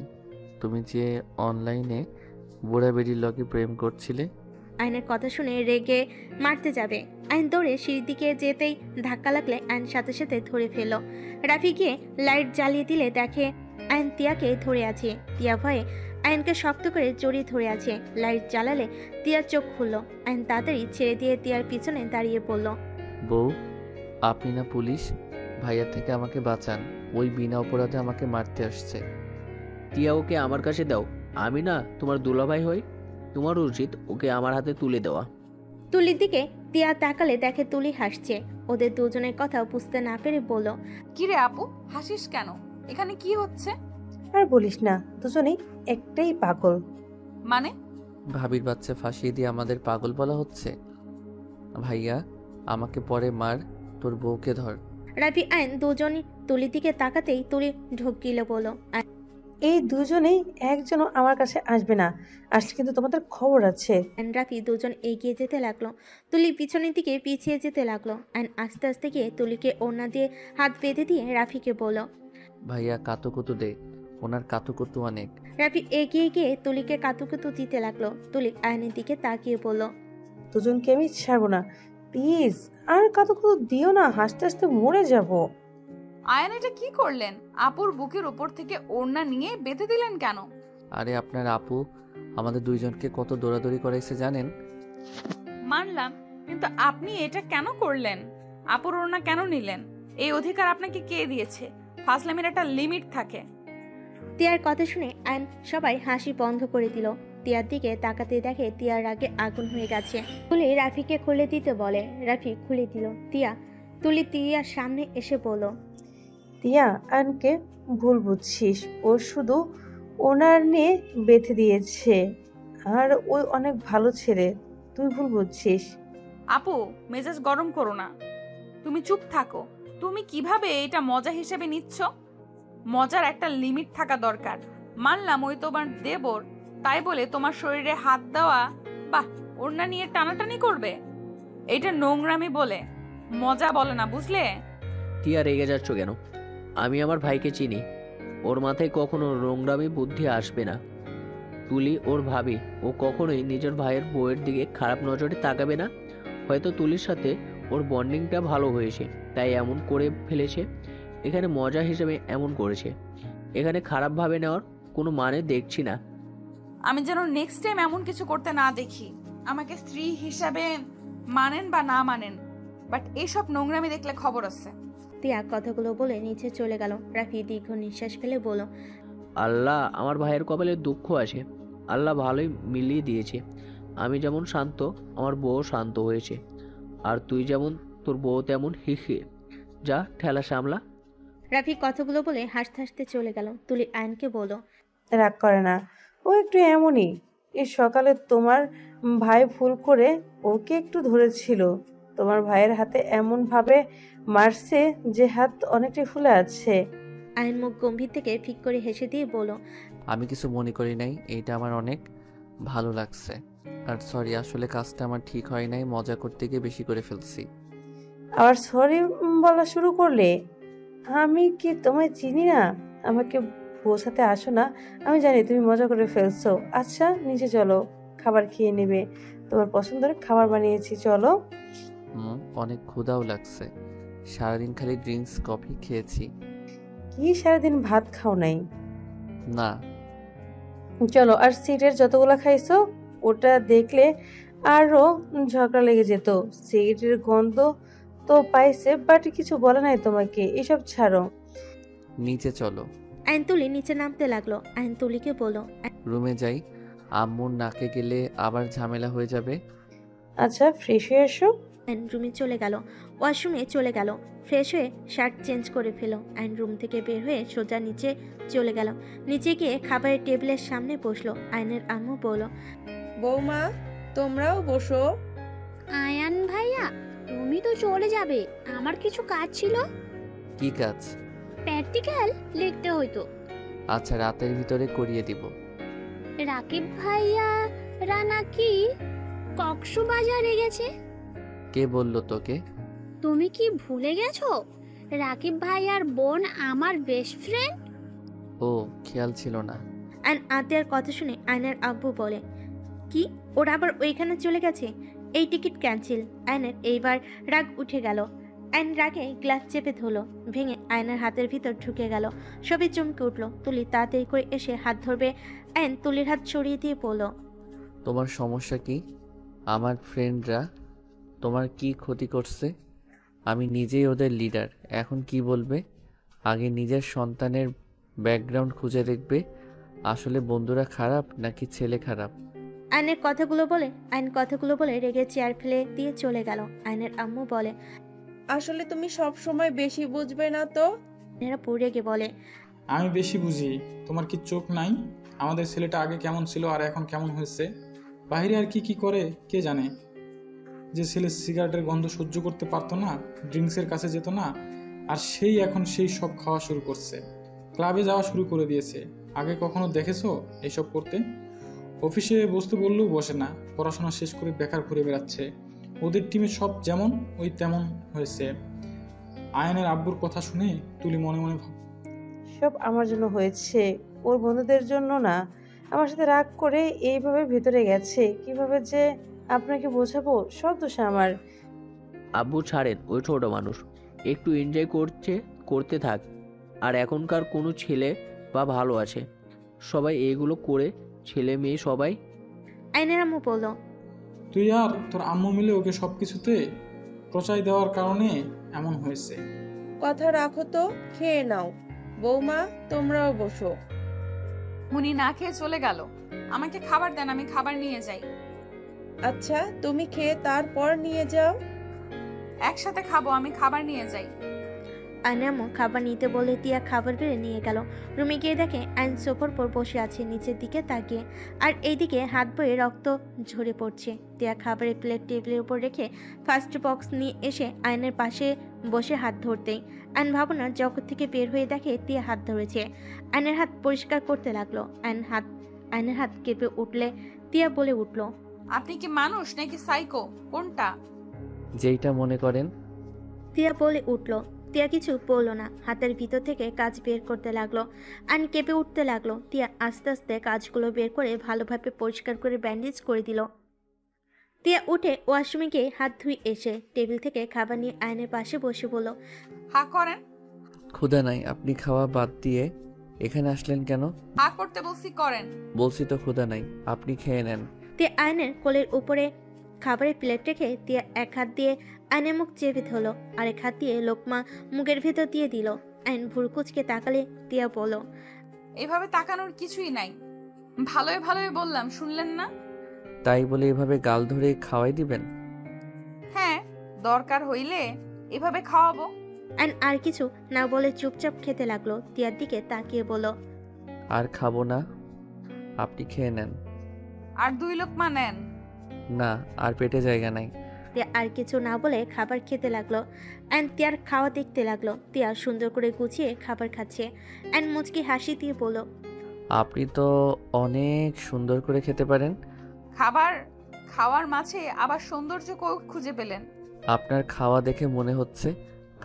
তুমি যে অনলাইনে বুড়া বেডির লগে প্রেম করছিলে? আয়নের কথা শুনে রেগে মারতে যাবে। আইন দৌড়ে সিঁড়ির দিকে যেতেই ধাক্কা লাগলে আইন সাথে সাথে ধরে ফেলল। রাফি গিয়ে লাইট জ্বালিয়ে দিলে দেখে আইন তিয়াকে ধরে আছে। তিয়া ভয়ে আইনকে শক্ত করে জড়িয়ে ধরে আছে। লাইট জ্বালালে তিয়ার চোখ খুলল। আইন তাড়াতাড়ি ছেড়ে দিয়ে তিয়ার পিছনে দাঁড়িয়ে পড়ল। বউ, আপনি না পুলিশ? ভাইয়ার থেকে আমাকে বাঁচান, ওই বিনা অপরাধে আমাকে মারতে আসছে। টিয়া ওকে আমার কাছে দাও, আমি না তোমার দুলাভাই হই, তোমার উচিত ওকে আমার হাতে তুলে দেওয়া। তুলির দিকে তিয়া তাকালে দেখে তুলি হাসছে। ওদের দুজনের কথা বুঝতে না পেরে বলল, কিরে আপু, হাসিস কেন? এখানে কি হচ্ছে? আর বলিস না, দুজনেই একটাই পাগল। মানে? ভাবির বাচ্চা ফাঁসিয়ে দিয়ে আমাদের পাগল বলা হচ্ছে। ভাইয়া, আমাকে পরে মার, তোর বউকে ধর। রাফি আইন দুজনই তুলির দিকে তাকাতেই তুলি ঢোক গিলে বলল, এই দুজনেই একজনও আমার কাছে আসবে না, আসলে কিন্তু তোমাদের খবর আছে। আইন রাফি দুজন এগিয়ে যেতে লাগলো। তুলি পিছনের দিকে পিছিয়ে যেতে লাগলো। আইন আস্তে আস্তে গিয়ে তুলিকে ওড়না দিয়ে হাত বেঁধে দিয়ে রাফিকে বলল, ভাইয়া কাতুকুতু দে, ওনার কাতুকুতু অনেক। রাফি এগিয়ে গিয়ে তুলিকে কাতুকুতু দিতে লাগলো। তুলি আয়নের দিকে তাকিয়ে বলল, দুজনকে আমি ছাড়বো না, প্লিজ আর কত দিও না, হাসতে হাসতে মরে যাব। আয়ান এটা কি করলেন? আপুর বুকের উপর থেকে ওড়না নিয়ে বেঁধে দিলেন কেন? আরে আপনার আপু আমাদের দুইজনকে কত দৌড়াদৌড়ি করাইছে জানেন? মানলাম, কিন্তু আপনি এটা কেন করলেন? আপুর ওড়না কেন নিলেন? এই অধিকার আপনাকে কে দিয়েছে? ফাজলামির একটা লিমিট থাকে। তিয়ার কথা শুনে আইন সবাই হাসি বন্ধ করে দিল। তিয়ার দিকে তাকাতে দেখে তিয়ার রাগে আগুন হয়ে গেছে। তুলি রাফিকে খুলে দিতে বলে, রাফি খুলে দিল। তুলি তিয়ার সামনে এসে বলল, তিয়া, আনকে ভুল বুঝছিস, ও শুধু ওনার নিয়ে বেঁধে দিয়েছে, আর ওই অনেক ভালো ছেলে, তুই ভুল বুঝছিস। আপু, মেজাজ গরম করো না, তুমি চুপ থাকো। তুমি কিভাবে এটা মজা হিসেবে নিচ্ছ? মজার একটা লিমিট থাকা দরকার। মানলাম ওই তোমার দেবর, তাই বলে তোমার শরীরে হাত দেওয়া, বাহ, ওড়না নিয়ে টানাটানি করবে, এটা নোংরামি বলে মজা বলে না, বুঝলে? টিয়া রেগে যাচ্ছ কেন? আমি আমার ভাইকে চিনি, ওর মাথায় কখনো নোংরামি বুদ্ধি আসবে না। তুলি ওর ভাবি, ও কখনোই নিজের ভাইয়ের বউয়ের দিকে খারাপ নজরে তাকাবে না। হয়তো তুলির সাথে ওর বন্ডিংটা ভালো হয়েছে, তাই এমন করে ফেলেছে। এখানে মজা হিসেবে এমন করেছে, এখানে খারাপ ভাবে নেওয়ার কোনো মানে দেখছি না। আমি যেন নেক্সট টাইম এমন কিছু করতে না দেখি। আমাকে স্ত্রী হিসাবে মানেন বা না মানেন, বাট এইসব নোংরামি দেখলে খবর আছে। তিয়া কথাগুলো বলে নিচে চলে গেল। রাফি দীর্ঘ নিঃশ্বাস ফেলে বলল, আল্লাহ, আমার ভাইয়ের কপালে দুঃখ আছে, আল্লাহ ভালোই মিলিয়ে দিয়েছে। আমি যেমন শান্ত, আমার বউ শান্ত হয়েছে, আর তুই যেমন তোর বউ তেমন হিসে যা, ঠেলা সামলা। রাফি কথাগুলো বলে হাসতে হাসতে চলে গেল। তুলি আয়নকে বলল, রাগ করে না, ও একটু এমনই। এই সকালে তোমার ভাই ভুল করে ওকে একটু ধরেছিল, তোমার ভাইয়ের হাতে এমন ভাবে মারছে যে হাত অনেকটাই ফুলে আছে। আয়ন মুখ গম্ভীর থেকে ফিক করে হেসে দিয়ে বলল, আমি কিছু মনে করি নাই, এইটা আমার অনেক ভালো লাগছে। আর সরি, আসলে কাজটা আমার ঠিক হয় নাই, মজা করতে গিয়ে বেশি করে ফেলছি। আবার সরি বলা শুরু করলে? আমি কি তোমায় চিনি না? আমাকে বোঝাতে আসো না, আমি জানি তুমি মজা করে ফেলছো। আচ্ছা, নিচে চলো, খাবার খেয়ে নেবে, তোমার পছন্দের খাবার বানিয়েছি, চলো। অনেক ক্ষুধাও লাগছে, সারাদিন খালি ড্রিঙ্কস কফি খেয়েছি। কি সারাদিন ভাত খাও নাই? না। চলো, আর সিগারেট যতগুলো খাইছো ওটা দেখলে আরো ঝগড়া লেগে যেত। সিগারেটের গন্ধ তো পাইছে, বাট কিছু বলে নাই তোমাকে, এসব ছাড়ো, নিচে চলো। আইন তুলি নিচে নামতে লাগলো। আইন তুলিকে বলল, রুমে যাই, আম্মুর নাকে গেলে আবার ঝামেলা হয়ে যাবে। আচ্ছা, ফ্রেশ হয়ে এসো। আইন রুমে চলে গেল। ওয়াশরুমে চলে গেল, ফ্রেশ হয়ে শার্ট চেঞ্জ করে ফেলো। আইন রুম থেকে বের হয়ে সোজা নিচে চলে গেল। নিচে গিয়ে খাবারের টেবিলের সামনে বসলো। আইনের আম্মু বলল, বৌমা, তোমরাও বসো। আয়ান ভাইয়া, তুমি তো চলে যাবে, আমার কিছু কাজ ছিল। কি কাজ? প্র্যাকটিক্যাল লিখতে হইতো। আচ্ছা, রাতের ভিতরে করিয়ে দিব। রাকিব ভাইয়া রানা কি কক্সবাজারে গেছে? কে বলল তোকে? তুমি কি ভুলে গেছো? রাকিব ভাইয়ার বোন আমার বেস্ট ফ্রেন্ড। ও, খেয়াল ছিল না। আইন আতিয়ার কথা শুনে আয়নের আব্বু বলে, কি, ওরা আবার ওইখানে চলে গেছে? এই টিকিট ক্যান্সেল। আয়নের এইবার রাগ উঠে গেল। আয়ন রাগে গ্লাস চেপে ধরলো, ভেঙে আয়নের হাতের ভিতর ঢুকে গেল। সবই চমকে উঠল। তুলি তাড়াতাড়ি করে এসে হাত ধরবে, আয়ন তুলির হাত সরিয়ে দিয়ে বলল, তোমার সমস্যা কি? আমার ফ্রেন্ডরা তোমার কি ক্ষতি করছে? আমি নিজেই ওদের লিডার। এখন কি বলবে? আগে নিজের সন্তানের ব্যাকগ্রাউন্ড খুঁজে দেখবে। আসলে বন্ধুরা খারাপ নাকি ছেলে খারাপ? আয়ন কথাগুলো বলে রেগে চেয়ার ফেলে দিয়ে চলে গেল। আয়নের আম্মু বলে, আসলে তুমি সব সময় বেশি বুঝবে না তো। এরা পুরো রেগে বলে, আমি বেশি বুঝি? তোমার কি চোখ নাই? আমাদের ছেলেটা আগে কেমন ছিল আর এখন কেমন হয়েছে? বাইরে আর কি কি করে কে জানে। যে ছেলে সিগারেটের গন্ধ সহ্য করতে পারতো না, ড্রিঙ্কসের কাছে যেত না, আর সেই এখন সেই সব খাওয়া শুরু করছে, ক্লাবে যাওয়া শুরু করে দিয়েছে। আগে কখনো দেখেছো এইসব করতে? অফিসে বসতে বললেও বসে না, পড়াশোনা শেষ করে বেকার ঘুরে বেড়াচ্ছে। ওদের টিমে সব যেমন ওই তেমন হয়েছে। আয়নের আব্বুর কথা শুনে তুলি মনে মনে সব আমার জন্য হয়েছে, ওর বন্ধুদের জন্য না। আমার সাথে রাগ করে এইভাবে ভেতরে গেছে, কিভাবে যে আপনাকে বোঝাবো, সব দোষ আমার। আব্বু ছাড়েন, ওই ছোট মানুষ একটু এনজয় করতে থাক। আর এখনকার কোনো ছেলে বা ভালো আছে? সবাই এগুলো করে, ছেলে মেয়ে সবাই। আয়নের আম্মু বলল, তুই আর তোর আম্মু মিলে ওকে সবকিছুতে প্রচাই দেওয়ার কারণে এমন হয়েছে। কথা রাখো তো, খেয়ে নাও। বৌমা, তোমরাও বসো। উনি না খেয়ে চলে গেল। আমাকে খাবার দেন, আমি খাবার নিয়ে যাই। আচ্ছা, তুমি খেয়ে তারপর নিয়ে যাও। একসাথে খাবো, আমি খাবার নিয়ে যাই। আয়নের আম্মু খাবার নিতে বলে তিয়া খাবার বেড়ে নিয়ে গেল। রুমে গিয়ে দেখে আয়ন সোফার পর বসে আছে নিচের দিকে তাকিয়ে, আর এইদিকে হাত বয়ে রক্ত ঝরে পড়ছে। তিয়া খাবারের প্লেট টেবিলের উপর রেখে ফার্স্ট বক্স নিয়ে এসে আয়নের পাশে বসে হাত ধরতেই আয়ন ভাবনার জগৎ থেকে বের হয়ে দেখে তিয়া হাত ধরেছে। আয়নের হাত পরিষ্কার করতে লাগলো। আয়নের হাত কেঁপে উঠলে তিয়া বলে উঠল, আপনি কি মানুষ নাকি সাইকো, কোনটা? যেইটা মনে করেন। তিয়া বলে উঠল। তিয়া কিছু বলল না, হাতের ভিতর থেকে কাজ বের করতে লাগলো। আয়ন কেঁপে উঠতে লাগলো। তিয়া আস্তে আস্তে কাজগুলো বের করে ভালোভাবে পরিষ্কার করে ব্যান্ডেজ করে দিল। তিয়া উঠে ওয়াশরুমে গিয়ে হাত ধুয়ে এসে টেবিল থেকে খাবার নিয়ে আয়নের পাশে বসে বলল, হা করেন। ক্ষুধা নাই। আপনি খাওয়া বাদ দিয়ে এখানে আসলেন কেন? হা করতে বলছি, করেন। বলছি তো ক্ষুধা নাই, আপনি খেয়ে নেন। তিয়া আয়নের কোলের উপরে খাবারের প্লেট রেখে তিয়া এক হাত দিয়ে আয়নের মুখ চেপে ধরলো, আরেক হাত দিয়ে লোকমা মুখের ভেতর দিয়ে দিল। আয়ন ভুরকুচকে তাকালে তিয়া বলল, এভাবে তাকানোর কিছুই নাই। ভালোই ভালোই বললাম, শুনলেন না? তাই বলে এভাবে গাল ধরে খাওয়াই দিবেন? হ্যাঁ, দরকার হইলে এভাবে খাওয়াবো। আয়ন আর কিছু না বলে চুপচাপ খেতে লাগলো। তিয়ার দিকে তাকিয়ে বলল, আর খাবো না, আপনি খেয়ে নেন। আর 2 লোকমা নেন। না, আর পেটে জায়গা নাই। তিয়া আর কিছু না বলে খাবার খেতে লাগলো। অ্যান্ড তিয়ার খাওয়া দেখতে লাগলো। তিয়া সুন্দর করে গুছিয়ে খাবার খাচ্ছে। অ্যান্ড মুচকি হাসি দিয়ে বলল, আপনি তো অনেক সুন্দর করে খেতে পারেন। খাওয়ার মাঝে আবার সৌন্দর্য খুঁজে পেলেন? আপনার খাওয়া দেখে মনে হচ্ছে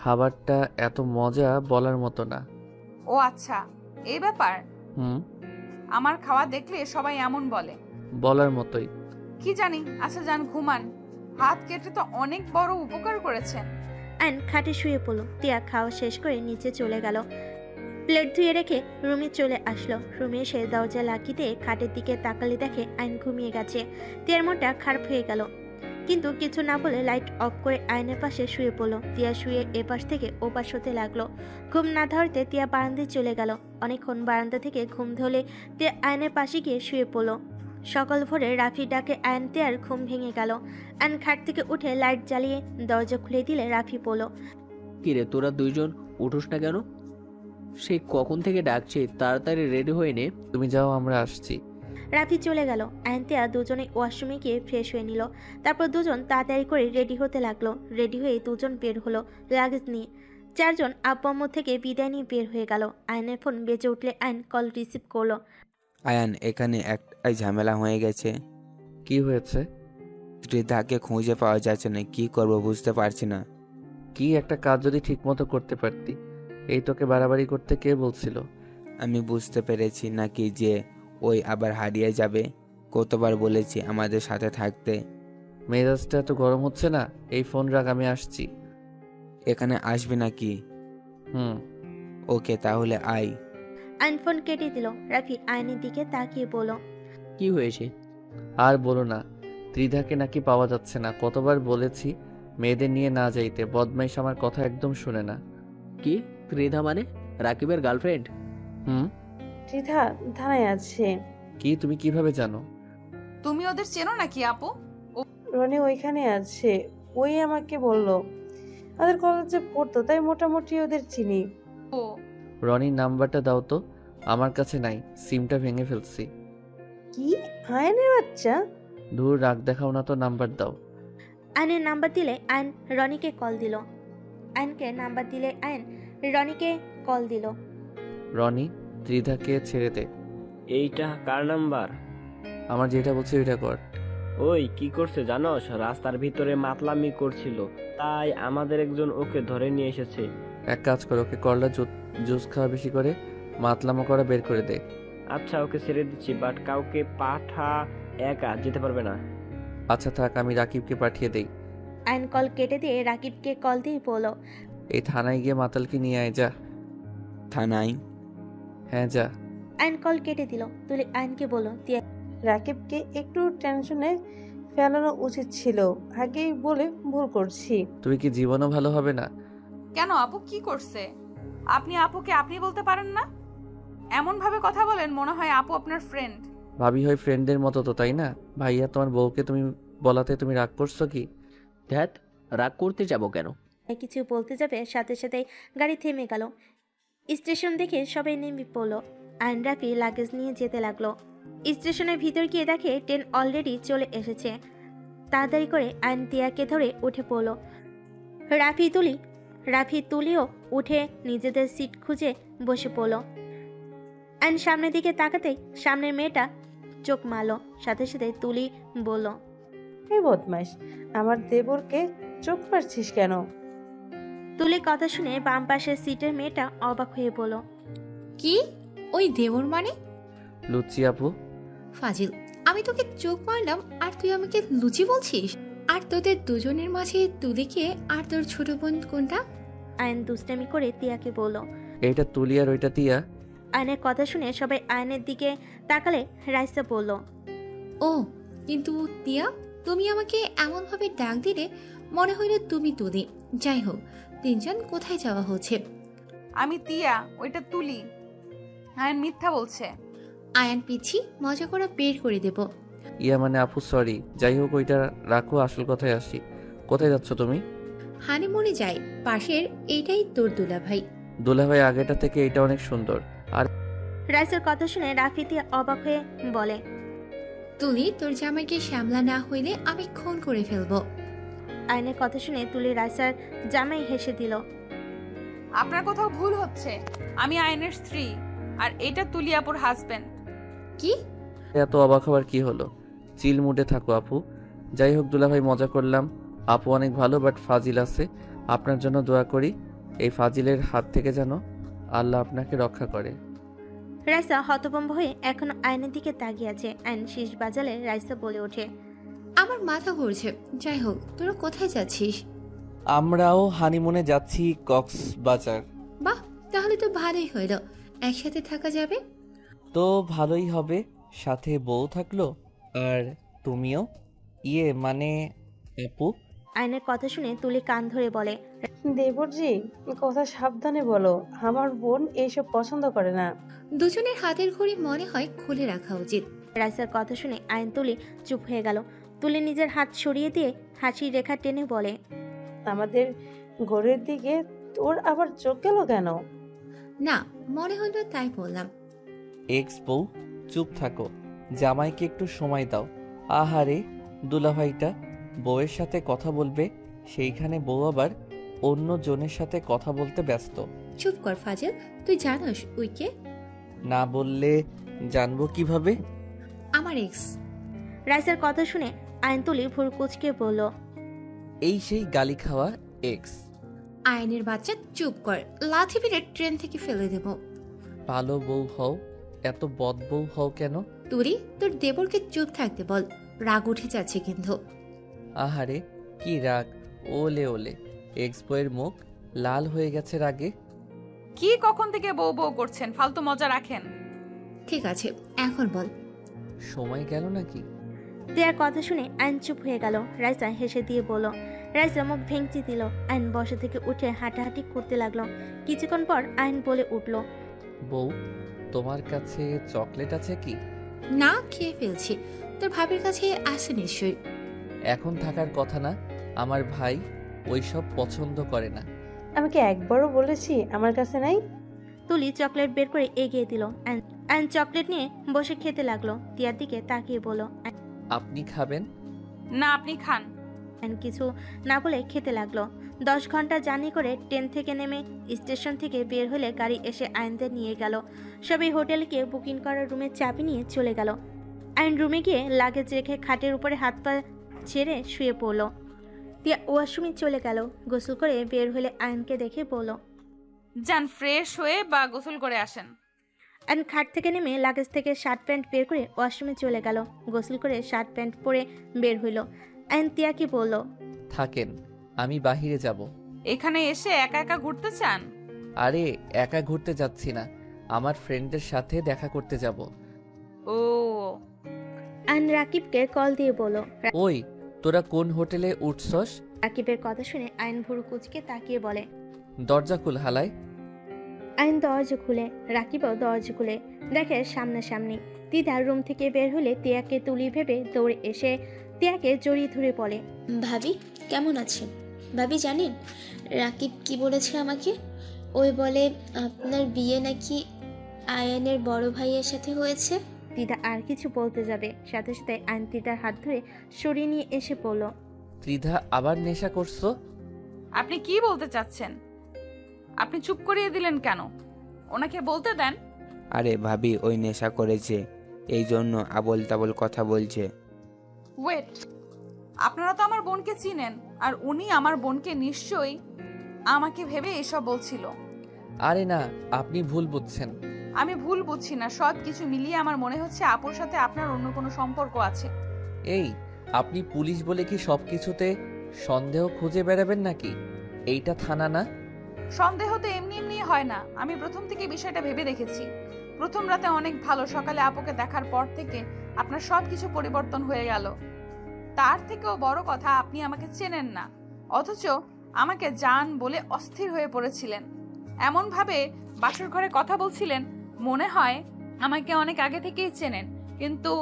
খাবারটা এত মজা বলার মতো না। ও আচ্ছা, এই ব্যাপার। আমার খাওয়া দেখলে সবাই এমন বলে। বলার মতোই। কি জানি। আচ্ছা যান, ঘুমান। হাত কেটে তো অনেক বড় উপকার করেছেন। অ্যান্ড খাটে শুয়ে পড়লো। তিয়া খাওয়া শেষ করে নিচে চলে গেল। প্লেট ধুয়ে রেখে রুমে চলে আসলো। রুমে এসে দরজা লাগিয়ে দিয়ে খাটের দিকে তাকালে দেখে আয়ন ঘুমিয়ে গেছে। তিয়ার মনটা খারাপ হয়ে গেল, কিন্তু কিছু না বলে লাইট অফ করে আয়নের পাশে শুয়ে পড়লো। তিয়া শুয়ে এপাশ থেকে ওপাশ হতে লাগলো। ঘুম না ধরতে তিয়া বারান্দায় চলে গেল। অনেকক্ষণ বারান্দা থেকে ঘুম ধরলে তিয়া আয়নের পাশে গিয়ে শুয়ে পড়লো। সকাল ভোরে রাফি ডাকে আয়ন তিয়ার ঘুম ভেঙে গেল। আয়ন খাট থেকে উঠে লাইট জ্বালিয়ে দরজা খুলে দিলে রাফি বলল, কিরে তোরা দুইজন উঠোস না কেন? সে কখন থেকে ডাকছে, তাড়াতাড়ি রেডি হয়ে নে। তুমি যাও, আমরা আসছি। রাফি চলে গেল। আয়ন তিয়া দুজনে ওয়াশরুমে গিয়ে ফ্রেশ হয়ে নিল। তারপর দুজন তাড়াতাড়ি করে রেডি হতে লাগলো। রেডি হয়ে দুজন বের হলো লাগেজ নিয়ে। চারজন আব্বু আম্মু থেকে বিদায় নিয়ে বের হয়ে গেল। আয়নের ফোন বেজে উঠলে আয়ন কল রিসিভ করলো। আয়ান, এখানে একটাই ঝামেলা হয়ে গেছে। কি হয়েছে? ত্রিধাকে খুঁজে পাওয়া যাচ্ছে না, কি করব বুঝতে পারছি না। কি একটা কাজ যদি ঠিক মতো করতে পারতি। এই তোকে বাড়াবাড়ি করতে কে বলছিল? আমি বুঝতে পেরেছি নাকি যে ওই আবার হারিয়ে যাবে। কতবার বলেছি আমাদের সাথে থাকতে। মেজাজটা এত গরম হচ্ছে না, এই ফোন রাখ, আমি আসছি। এখানে আসবি নাকি? হুম। ওকে তাহলে আয়। আয়ন ফোন কেটে দিল। রাফি আয়নের দিকে তাকিয়ে বলল, কি হয়েছে? আর বলো না, ত্রিধাকে নাকি পাওয়া যাচ্ছে না। কতবার বলেছি মেয়েদের নিয়ে না যাইতে, বদমাইশ আমার কথা একদম শুনে না। কি ত্রিধা মানে? রাকিবের গার্লফ্রেন্ড? হুম। ত্রিধা থানায় আছে। কি, তুমি কিভাবে জানো? তুমি ওদের চেনো নাকি আপু? রনি ওইখানে আছে, ওই আমাকে বলল। ওদের কলেজে পড়তো, তাই মোটামুটি ওদের চিনি। ও রনির নাম্বারটা দাও তো, আমার কাছে নাই, সিমটা ভেঙে ফেলছি। কি আয়নের বাচ্চা? দূর, রাগ দেখাও না তো, নাম্বার দাও। আয়নের নাম্বার দিলে আয়ন রনিকে কল দিল। আয়নকে নাম্বার দিলে আয়ন রনিকে কল দিল। রনি, ত্রিধাকে ছেড়ে দে। এইটা কার নাম্বার? আমার যেটা বলছে ওইটা কর। ওই কি করছে জানোস? রাস্তার ভিতরে মাতলামি করছিল, তাই আমাদের একজন ওকে ধরে নিয়ে এসেছে। এক কাজ করো, ওকে করলা জুস খাওয়া বেশি করে, মাতলামো করা বের করে দে। আচ্ছা ওকে ছেড়ে দিচ্ছি, বাট কাউকে পাঠা, একা যেতে পারবে না। আচ্ছা থাক, আমি রাকিবকে পাঠিয়ে দেই। আয়ন কল কেটে দিয়ে রাকিবকে কল দিয়ে বলল, এই থানায় গিয়ে মাতালকে নিয়ে আয়, যা। থানায়? হ্যাঁ যা। আয়ন কল কেটে দিল। তুলি আয়নকে বলল, তিয়া রাকিবকে একটু টেনশনে ফেলানো উচিত ছিল, আগেই বলে ভুল করছি। তুমি কি জীবনও ভালো হবে না? কেন আপু কি করছে? আপনি আপুকে আপনি বলতে পারেন না? এমন ভাবে কথা বলেন মনে হয় আপু আপনার ফ্রেন্ড। ভাবি হয় ফ্রেন্ডদের মতো তো, তাই না? ভাইয়া তোমার বউকে তুমি বলাতে তুমি রাগ করছো কি? ধ্যাত, রাগ করতে যাব কেন? কিছু বলতে যাবে সাথে সাথে গাড়ি থেমে গেল। স্টেশন দেখে সবাই নেমে পড়ল। আয়ন রাফি লাগেজ নিয়ে যেতে লাগলো। স্টেশনের ভিতর গিয়ে দেখে ট্রেন অলরেডি চলে এসেছে। তাড়াতাড়ি করে আয়ন তিয়াকে ধরে উঠে পড়ল। রাফি তুলিও উঠে নিজেদের সিট খুঁজে বসে পড়ল। আয়ন সামনের দিকে তাকাতেই সামনের মেয়েটা চোখ মারল। সাথে সাথে তুলি বলল, এই বদমাইশ, আমার দেবরকে চোখ মারছিস কেন? তুলির কথা শুনে বাম পাশের সিটের মেয়েটা অবাক হয়ে বলল, কি? ওই দেবর মানে? লুচি আপু। ফাজিল, আমি তোকে চোখ মারলাম আর তুই আমাকে লুচি বলছিস? আর তোদের দুজনের মাঝে তুলিকে আর তোর ছোট বোন কোনটা? আয়ন দুষ্টামি করে তিয়াকে বলল। এইটা তুলি আর ওইটা তিয়া। আয়নের কথা শুনে সবাই আয়নের দিকে তাকালে রাইসা বলল, ও কিন্তু তিয়া, তুমি আমাকে এমন ভাবে ডাক দিলে মনে হইল তুমি তুলি। যাই হোক, তিনজন কোথায় যাওয়া হচ্ছে? আমি তিয়া, ওইটা তুলি। আয়ন মিথ্যা বলছে। আয়ান পিছি, মজা করে বের করে দেব। ইয়া মানে আপু সরি, যাই হোক ওইটা রাখো, আসল কথায় আসি। কোথায় যাচ্ছ তুমি? হানিমুনে যাই, পাশের এইটাই তোর দুলা ভাই। দুলাভাই আগেটা থেকে এটা অনেক সুন্দর। আর রাইসার কথা শুনে রাফি তিয়া অবাক হয়ে বলে, তুলি, তোর জামাইকে শ্যামলা না হইলে আমি খুন করে ফেলবো। আয়নের কথা শুনে তুলি রাইসার জামাই হেসে দিল। আপনার কোথাও ভুল হচ্ছে। আমি আয়নের স্ত্রী আর এটা তুলিয়াপুর হাজবেন্ড। কি? এত অবাক হওয়ার কি হলো? চিল মুডে থাকো আপু। যাই হোক দুলাভাই, মজা করলাম। আপু অনেক ভালো, বাট ফাজিল আছে। আপনার জন্য দোয়া করি এই ফাজিলের হাত থেকে যেন আল্লাহ আপনাকে রক্ষা করে। রাইসা হতভম্ব হয়ে এখনো আয়নের দিকে তাকিয়ে আছে। আয়ন শীষ বাজালে রাইসা বলে ওঠে, আমার মাথা ঘুরছে। যাই হোক, তোরা কোথায় যাচ্ছিস? আমরাও হানিমুনে যাচ্ছি কক্সবাজার। বাহ, তাহলে তো ভালোই হইল, একসাথে থাকা যাবে। তো ভালোই হবে, সাথে বউ থাকলো। আর তুমিও, ইয়ে মানে আপু। আয়নের কথা শুনে তুলি কান ধরে বলে, দেবরজি কথা সাবধানে বলো, আমার বোন এইসব পছন্দ করে না। দুজনের হাতের ঘড়ি মনে হয় খুলে রাখা উচিত। রাইসার কথা শুনে আয়ন তুলি চুপ হয়ে গেল। তুলি নিজের হাত সরিয়ে দিয়ে হাসির রেখা টেনে বলে, আমাদের ঘরের দিকে তোর আবার চোখ গেল কেন? না, মনে হলো তাই বললাম। এক্স বউ, চুপ থাকো, জামাইকে একটু সময় দাও। আহারে দুলাভাইটা বউয়ের সাথে কথা বলবে, সেইখানে বউ আবার অন্য জনের সাথে কথা বলতে ব্যস্ত। চুপ কর ফাজিল, তুই জানোস ওই কে? না বললে জানবো কিভাবে? আমার এক্স। রাইসার কথা শুনে আয়ন তুলি ভুল কুচকে বলল, এই সেই গালি খাওয়া এক্স। আয়নের বাচ্চা চুপ কর, লাথি মেরে ট্রেন থেকে ফেলে দেব। ভালো বউ হও, এত বদ বউ হও কেন? তুরি, তোর দেবরকে চুপ থাকতে বল, রাগ উঠে যাচ্ছে কিন্তু। আহারে কি রাগ, ওলে ওলে, এক্স বইয়ের মুখ লাল হয়ে গেছে রাগে। কি কখন থেকে বউ বউ করছেন? ফালতু মজা রাখেন। ঠিক আছে, এখন বল। সময় গেল নাকি? তিয়ার কথা শুনে আইন চুপ হয়ে গেল। রাইসা হেসে দিয়ে বলল। রাইসা মুখ ভেঙচি দিল। আইন বসা থেকে উঠে হাঁটাহাঁটি করতে লাগলো। কিছুক্ষণ পর আইন বলে উঠল, বউ, তোমার কাছে চকলেট আছে কি? না, খেয়ে ফেলছি। তোর ভাবির কাছে আছে নিশ্চয়ই। এখন থাকার কথা না, আমার ভাই ওইসব পছন্দ করে না। আমি কি একবারও বলেছি আমার কাছে নাই? তুলি চকলেট বের করে এগিয়ে দিল। আইন চকলেট নিয়ে বসে খেতে লাগলো। তিয়ার দিকে তাকিয়ে বলল, আপনি খাবেন? না, আপনি খান। আইন কিছু না বলে খেতে লাগলো। 10 ঘন্টা জার্নি করে ট্রেন থেকে নেমে স্টেশন থেকে বের হলে গাড়ি এসে আইনদের নিয়ে গেল। সবাই হোটেলে গিয়ে বুকিং করা রুমের চাবি নিয়ে চলে গেল। আইন রুমে গিয়ে লাগেজ রেখে খাটের উপরে হাত পা ছেড়ে শুয়ে পড়ল। তিয়া ওয়াশরুমে চলে গেল। গোসল করে বের হলে আইনকে দেখে বলল, যান ফ্রেশ হয়ে বা গোসল করে আসেন। আইন খাট থেকে নেমে লাগেজ থেকে শার্ট প্যান্ট বের করে ওয়াশরুমে চলে গেল। গোসল করে শার্ট প্যান্ট পরে বের হইল। আইন তিয়াকে বলল, থাকেন, আমি বাহিরে যাব। এখানে এসে একা একা ঘুরতে চান? আরে একা ঘুরতে যাচ্ছি না, আমার ফ্রেন্ডের সাথে দেখা করতে যাব। ও। আইন রাকিবকে কল দিয়ে বলল। ওই, তোরা কোন হোটেলে উঠছস? রাকিবের কথা শুনে আইন ভুরু কুচকে তাকিয়ে বলে, দরজা খুল হালাই। আইন দরজা খুলে, রাকিবও দরজা খুলে দেখে সামনাসামনি। দিদার রুম থেকে বের হলে তিয়াকে তুলি ভেবে দৌড়ে এসে তিয়াকে জড়িয়ে ধরে বলে, ভাবি কেমন আছেন? ভাবি জানেন রাকিব কি বলেছে আমাকে? ওই বলে আপনার বিয়ে নাকি আয়ানের বড় ভাইয়ের সাথে হয়েছে। দিদা আর কিছু বলতে যাবে, সাথে সাথে আইন দিদার হাত ধরে সরিয়ে নিয়ে এসে বলল, ত্রিধা আবার নেশা করছো? আপনি কি বলতে চাচ্ছেন? আপনি চুপ করিয়ে দিলেন কেন? ওনাকে বলতে দেন। আরে ভাবি ওই নেশা করেছে, এই জন্য আবল তাবল কথা বলছে। ওয়েট, আপনারা তো আমার বোনকে চিনেন, আর উনি আমার বোনকে নিশ্চয়ই আমাকে ভেবে এসব বলছিল। আরে না, আপনি ভুল বুঝছেন। আমি ভুল বুঝছি না, সব কিছু মিলিয়ে আমার মনে হচ্ছে আপুর সাথে আপনার অন্য কোনো সম্পর্ক আছে। এই, আপনি পুলিশ বলে কি সবকিছুতে সন্দেহ খুঁজে বেড়াবেন নাকি? এইটা থানা না। সন্দেহ তো এমনি এমনি হয় না। আমি প্রথম থেকে বিষয়টা ভেবে দেখেছি। প্রথম রাতে অনেক ভালো, সকালে আপুকে দেখার পর থেকে আপনার সবকিছু পরিবর্তন হয়ে গেল। তার থেকেও বড় কথা, আপনি আমাকে চেনেন না, অথচ আমাকে জান বলে অস্থির হয়ে পড়েছিলেন। এমন ভাবে বাসর ঘরে কথা বলছিলেন, মনে হয় আমাকে অনেক আগে থেকেই চেনেন, কিন্তু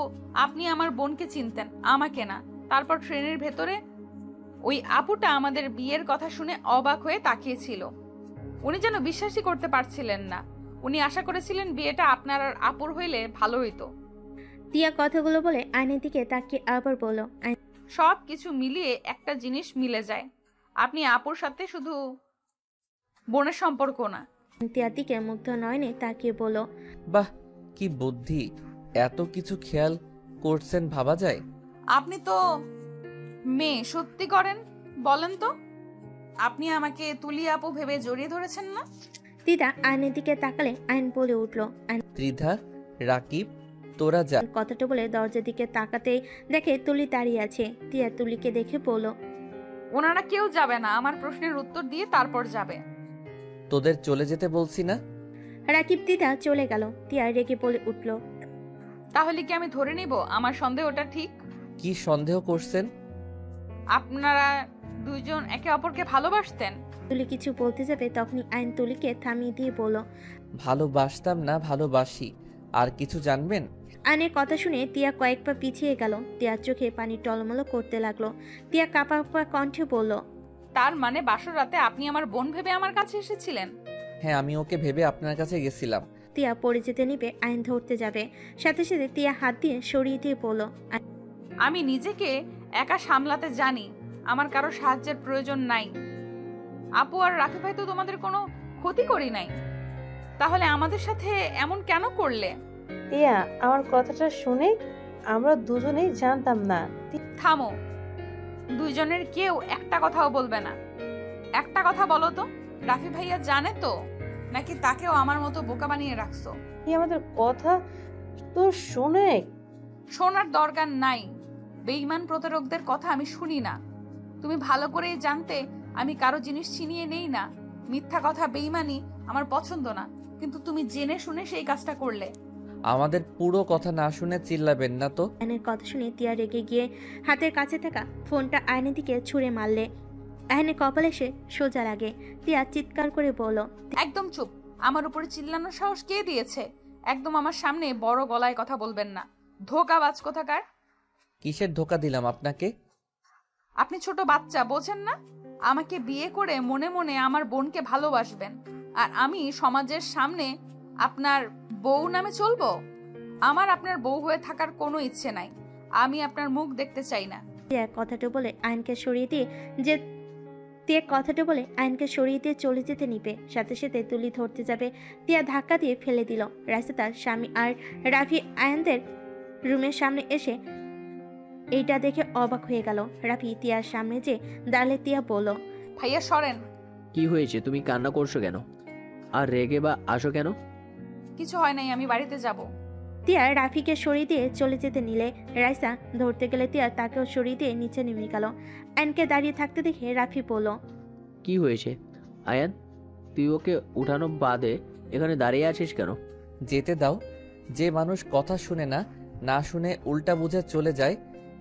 আপনি আমার বোনকে চিনতেন, আমাকে না। তারপর ট্রেনের ভেতরে ওই আপুটা আমাদের বিয়ের কথা শুনে অবাক হয়ে তাকিয়েছিল। উনি যেন বিশ্বাসই করতে পারছিলেন না। উনি আশা করেছিলেন বিয়েটা আপনার আর আপুর হইলে ভালো হইতো। তিয়া কথাগুলো বলে আইনের দিকে তাকিয়ে আবার বলল, সব কিছু মিলিয়ে একটা জিনিস মিলে যায়, আপনি আপুর সাথে শুধু বোনের সম্পর্ক না। তিয়ার দিকে মুগ্ধ নয়নে তাকিয়ে বলল, বাহ, কি বুদ্ধি, এত কিছু খেয়াল করছেন ভাবা যায়। আপনি তো মেয়ে, সত্যি করেন বলেন তো, আপনি আমাকে তুলি আপু ভেবে জড়িয়ে ধরেছেন না? দিদা আইনের দিকে তাকালে আইন বলে উঠল, ত্রিধা, রাকিব, তোরা যা। কথাটা বলে দরজার দিকে তাকাতেই দেখে তুলি দাঁড়িয়ে আছে। তিয়া তুলিকে দেখে বলল, ওনারা কেউ যাবে না, আমার প্রশ্নের উত্তর দিয়ে তারপর যাবে। তোদের চলে যেতে বলছি না? রাকিব দিদা চলে গেল। তিয়া রেগে বলে উঠল, তাহলে কি আমি ধরে নিব আমার সন্দেহটা ঠিক? কি সন্দেহ করছেন? আপনারা দুইজন একে অপরকে ভালোবাসতেন। তুলি কিছু বলতে যাবে, তখনই আইন তুলিকে থামিয়ে দিয়ে বলল, ভালোবাসতাম না, ভালোবাসি। আর কিছু জানবেন? আইনের কথা শুনে তিয়া কয়েক পা পিছিয়ে গেল। তিয়ার চোখে পানি টলমল করতে লাগলো। তিয়া কাঁপা কাঁপা কণ্ঠে বলল, তার মানে বাসর রাতে আপনি আমার বোন ভেবে আমার কাছে এসেছিলেন? হ্যাঁ, আমি ওকে ভেবে আপনার কাছে গেছিলাম। তিয়া পড়ে যেতে নিবে আইন ধরতে যাবে, সাথে সাথে তিয়া হাত দিয়ে সরিয়ে দিয়ে বলল, আমি নিজেকে একা সামলাতে জানি, আমার কারো সাহায্যের প্রয়োজন নাই। আপু আর রাফি ভাই তো তোমাদের কোনো ক্ষতি করি নাই, তাহলে আমাদের সাথে এমন কেন করলে? টিয়া, আমার কথাটা শুনে আমরা দুজনেই জানতাম না। থামো, দুইজনের কেউ একটা কথাও বলবে না। একটা কথা বলো তো, রাফি ভাইয়া জানে তো, নাকি তাকেও আমার মতো বোকা বানিয়ে রাখছো? আমাদের কথা তো শুনে শোনার দরকার নাই। বেঈমান প্রতারকদের কথা আমি শুনি না। তুমি ভালো করেই জানতে আমি কারো জিনিস ছিনিয়ে নেই না। মিথ্যা কথা, বেঈমানি আমার পছন্দ না, কিন্তু তুমি জেনে শুনে সেই কাজটা করলে। আমাদের পুরো কথা না শুনে চিল্লাবেন না তো। আয়নের কথা শুনে তিয়া রেগে গিয়ে হাতের কাছে থাকা ফোনটা আয়নের দিকে ছুঁড়ে মারলে আয়নের কপালে সে সোজা লাগে। তিয়া চিৎকার করে বলল, একদম চুপ। আমার উপরে চিল্লানোর সাহস কে দিয়েছে? একদম আমার সামনে বড় গলায় কথা বলবেন না, ধোঁকাবাজ কোথাকার। কিসের ধোকা দিলাম আপনাকে? আপনি ছোট বাচ্চা, বোঝেন না? আমাকে বিয়ে করে মনে মনে আমার বোনকে ভালোবাসবেন, আর আমি সমাজের সামনে আপনার বউ নামে চলবো? আমার আপনার বউ হয়ে থাকার কোনো ইচ্ছে নাই। আমি আপনার মুখ দেখতে চাই না। তিয়া কথাটা বলে আয়নকে সরিয়ে দিয়ে চলে যেতে নিবে। সাথে সাথে তুলি ধরতে যাবে, তিয়া ধাক্কা দিয়ে ফেলে দিল। রাস্তা তার স্বামী আর রাফি আয়নদের রুমের সামনে এসে এইটা দেখে অবাক হয়ে গেল। রাফি তিয়ার সামনে যে দাঁড়ালে তিয়া বলল, ভাইয়া সরেন। কি হয়েছে? তুমি কান্না করছো কেন? আর রেগে বা আসো কেন? কিছু হয় নাই, আমি বাড়িতে যাব। তিয়া রাফিকে সরিয়ে দিয়ে চলে যেতে নিলে রাইসা ধরতে গেলে তিয়া তাকেও সরিয়ে দিয়ে নিচে নেমে গেল। আয়নকে দাঁড়িয়ে থাকতে দেখে রাফি বলল, কি হয়েছে আয়ান? তুই ওকে উঠানো বাদে এখানে দাঁড়িয়ে আছিস কেন? যেতে দাও। যে মানুষ কথা শুনে না, না শুনে উল্টা বুঝে চলে যায়,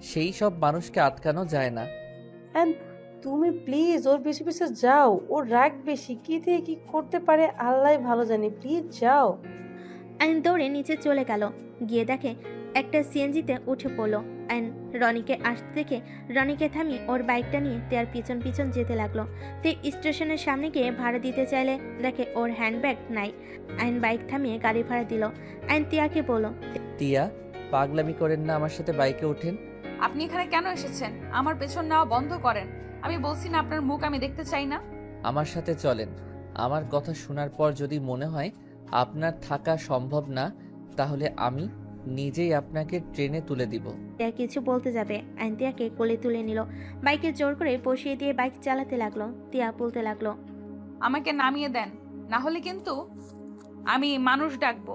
সেই সব মানুষকে আটকানো যায় না। তুমি প্লিজ ওর বেশি বেশি যাও, ওর রাগ বেশি, কি দিয়ে কি করতে পারে আল্লাহ ভালো জানে, প্লিজ যাও। আইন দৌড়ে নিচে চলে গেল। গিয়ে দেখে একটা সিএনজিতে উঠে পড়লো। আইন রনিকে আসতে দেখে রনিকে থামিয়ে ওর বাইকটা নিয়ে তিয়ার পিছন পিছন যেতে লাগলো। তে স্টেশনের সামনে গিয়ে ভাড়া দিতে চাইলে দেখে ওর হ্যান্ডব্যাগ নাই। আইন বাইক থামিয়ে গাড়ি ভাড়া দিল। আইন তিয়াকে বলল, তিয়া, পাগলামি করেন না, আমার সাথে বাইকে ওঠেন। আপনি এখানে কেন এসেছেন? আমার পেছন নেওয়া বন্ধ করেন। আমি বলছি না আপনার মুখ আমি দেখতে চাই না। আমার সাথে চলেন। আমার কথা শোনার পর যদি মনে হয় আপনার থাকা সম্ভব না, তাহলে আমি নিজেই আপনাকে ট্রেনে তুলে দিব। তিয়া কিছু বলতে যাবে, আইন তিয়াকে কোলে তুলে নিল। বাইকে জোর করে বসিয়ে দিয়ে বাইক চালাতে লাগলো। তিয়া বলতে লাগলো, আমাকে নামিয়ে দেন, না হলে কিন্তু আমি মানুষ ডাকবো।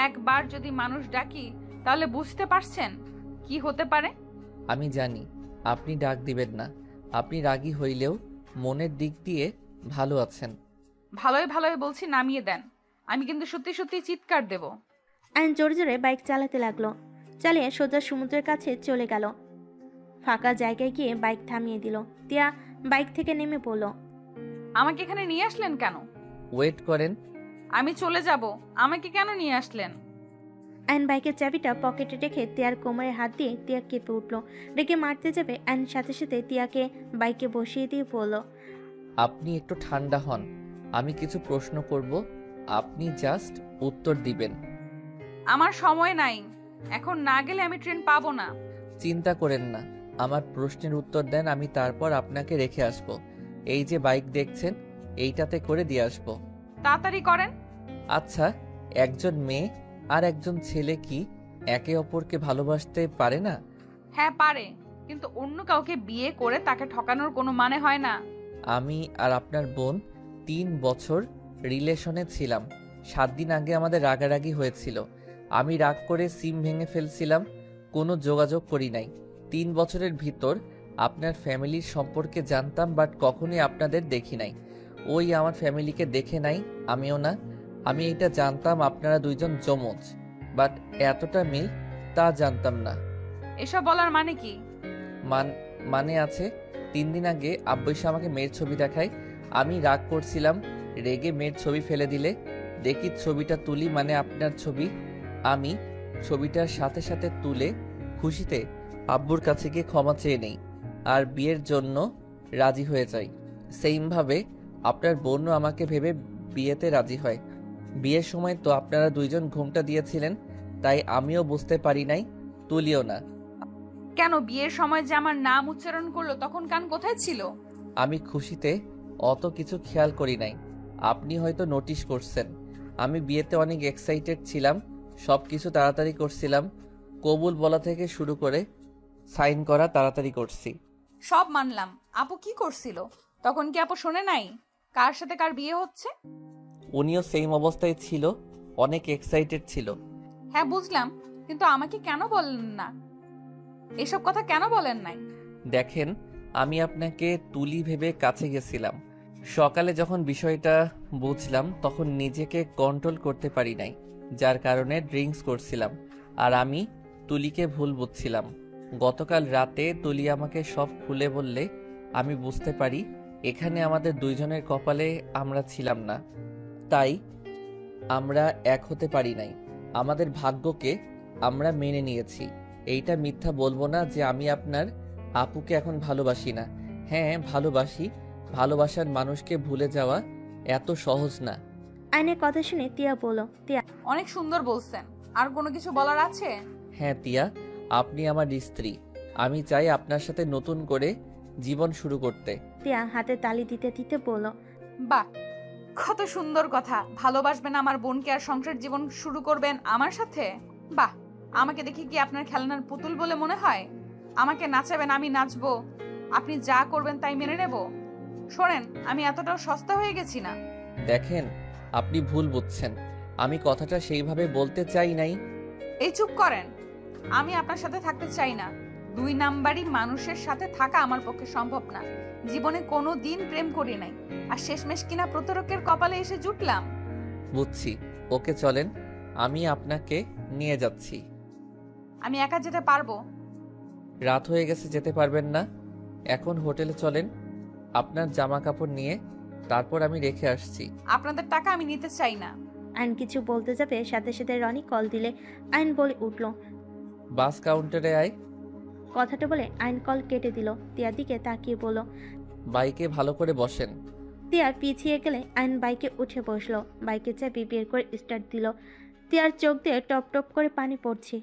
একবার যদি মানুষ ডাকি তাহলে বুঝতে পারছেন কি হতে পারে। আমি জানি আপনি ডাক দিবেন না। আপনি রাগী হইলেও মনের দিক দিয়ে ভালো আছেন। ভালোই ভালোই বলছি, নামিয়ে দেন। আমি কিন্তু সত্যি সত্যি চিৎকার দেব। আইন জোরে জোরে বাইক চালাতে লাগলো। চালিয়ে সোজা সমুদ্রের কাছে চলে গেল। ফাঁকা জায়গায় গিয়ে বাইক থামিয়ে দিল। তিয়া বাইক থেকে নেমে পড়ল। আমাকে এখানে নিয়ে আসলেন কেন? ওয়েট করেন। আমি চলে যাব, আমাকে কেন নিয়ে আসলেন? আইন বাইকের চাবিটা পকেটে রেখে তিয়ার কোমরে হাত দিয়ে তিয়া কেঁপে উঠল। রেগে মারতে যাবে, আইন সাথে সাথে তিয়াকে বাইকে বসিয়ে দিয়ে বলল, আপনি একটু ঠান্ডা হন। আমি কিছু প্রশ্ন করব, আপনি জাস্ট উত্তর দিবেন। আমার সময় নাই, এখন না গেলে আমি ট্রেন পাবো না। চিন্তা করেন না, আমার প্রশ্নের উত্তর দেন, আমি তারপর আপনাকে রেখে আসব। এই যে বাইক দেখছেন, এইটাতে করে দিয়ে আসব। তাড়াতাড়ি করেন। আচ্ছা, একজন মেয়ে আর একজন ছেলে কি একে অপরকে ভালোবাসতে পারে না? হ্যাঁ পারে, কিন্তু অন্য কাউকে বিয়ে করে তাকে ঠকানোর কোনো মানে হয় না। আমি আর আপনার বোন 3 বছর রিলেশনে ছিলাম। 7 দিন আগে আমাদের রাগারাগি হয়েছিল। আমি রাগ করে সিম ভেঙে ফেলছিলাম, কোনো যোগাযোগ করি নাই। 3 বছরের ভিতর আপনার ফ্যামিলির সম্পর্কে জানতাম, বাট কখনোই আপনাদের দেখি নাই। ওই আমার ফ্যামিলিকে দেখে নাই, আমিও না। আমি এটা জানতাম আপনারা দুইজন যমজ, বাট এতটা মিল তা জানতাম না। এসব বলার মানে কি? মানে আছে। 3 দিন আগে আব্বু এসে আমাকে মেয়ের ছবি দেখায়। আমি রাগ করছিলাম, রেগে মেয়ের ছবি ফেলে দিলে দেখি ছবিটা তুলি, মানে আপনার ছবি। আমি ছবিটার সাথে সাথে তুলে খুশিতে আব্বুর কাছে গিয়ে ক্ষমা চেয়ে নেই আর বিয়ের জন্য রাজি হয়ে যাই। সেইমভাবে আপনার বোনও আমাকে ভেবে বিয়েতে রাজি হয়। বিয়ের সময় তো আপনারা দুইজন ঘুমটা দিয়েছিলেন, তাই আমিও বুঝতে পারি নাই, তুলিও না। কেন বিয়ের সময় যে আমার নাম উচ্চারণ করলো তখন কান কোথায় ছিল? আমি খুশিতে অত কিছু খেয়াল করি নাই, আপনি হয়তো নোটিশ করছেন। আমি বিয়েতে অনেক এক্সাইটেড ছিলাম, সব কিছু তাড়াতাড়ি করছিলাম। কবুল বলা থেকে শুরু করে সাইন করা তাড়াতাড়ি করছি। সব মানলাম, আপু কি করছিল তখন? কি আপু শোনে নাই কার সাথে কার বিয়ে হচ্ছে? উনিও সেম অবস্থায় ছিল, অনেক এক্সাইটেড ছিল। হ্যাঁ বুঝলাম, কিন্তু আমাকে কেন বললেন না? এসব কথা কেন বলেন নাই? দেখেন, আমি আপনাকে তুলি ভেবে কাছে গেছিলাম। সকালে যখন বিষয়টা বুঝলাম তখন নিজেকে কন্ট্রোল করতে পারি নাই, যার কারণে ড্রিঙ্কস করছিলাম। আর আমি তুলিকে ভুল বুঝছিলাম। গতকাল রাতে তুলি আমাকে সব খুলে বললে আমি বুঝতে পারি এখানে আমাদের দুইজনের কপালে আমরা ছিলাম না, তাই আমরা এক হতে পারি নাই। আমাদের ভাগ্যকে আমরা মেনে নিয়েছি। এইটা মিথ্যা বলবো না যে আমি আপনার আপুকে এখন ভালোবাসি না। হ্যাঁ ভালোবাসি, ভালোবাসার মানুষকে ভুলে যাওয়া এত সহজ না। আয়নের কথা শুনে তিয়া বলল, তিয়া অনেক সুন্দর বলছেন, আর কোনো কিছু বলার আছে? হ্যাঁ তিয়া, আপনি আমার স্ত্রী। আমি চাই আপনার সাথে নতুন করে জীবন শুরু করতে। তিয়া হাতে তালি দিতে দিতে বলল, বাহ, কত সুন্দর কথা। ভালোবাসবেন আমার বোনকে আর সংসার জীবন শুরু করবেন আমার সাথে? বাহ, আমাকে দেখে কি আপনার খেলনার পুতুল বলে মনে হয়? আমাকে নাচাবেন, আমি নাচবো, আপনি যা করবেন তাই মেনে নেব? শোনেন, আমি এতটাও সস্তা হয়ে গেছি না। দেখেন, আপনি ভুল বুঝছেন। আমি কথাটা সেইভাবে বলতে চাই নাই। এই চুপ করেন। আমি আপনার সাথে থাকতে চাই না। 2 নাম্বারই মানুষের সাথে থাকা আমার পক্ষে সম্ভব না। জীবনে কোনো দিন প্রেম করি নাই, আর শেষমেশ কিনা প্রতারকের কপালে এসে জুটলাম। বুঝছি, ওকে চলেন, আমি আপনাকে নিয়ে যাচ্ছি। আমি একা যেতে পারবো? রাত হয়ে গেছে, যেতে পারবেন না। এখন হোটেলে চলেন, আপনার জামা কাপড় নিয়ে তারপর আমি রেখে আসছি। আপনাদের টাকা আমি নিতে চাই না। আইন কিছু বলতে যাবে সাথে সাথে রনি কল দিলে আইন বলে উঠল, বাস কাউন্টারে আয়। কথাটা বলে আইন কল কেটে দিল। তিয়ার দিকে তাকিয়ে বলল, বাইকে ভালো করে বসেন। তিয়া পিছিয়ে গেলে আইন বাইকে উঠে বসলো। বাইকের চাবি বের করে স্টার্ট দিল। তিয়ার চোখ দিয়ে টপ টপ করে পানি পড়ছে।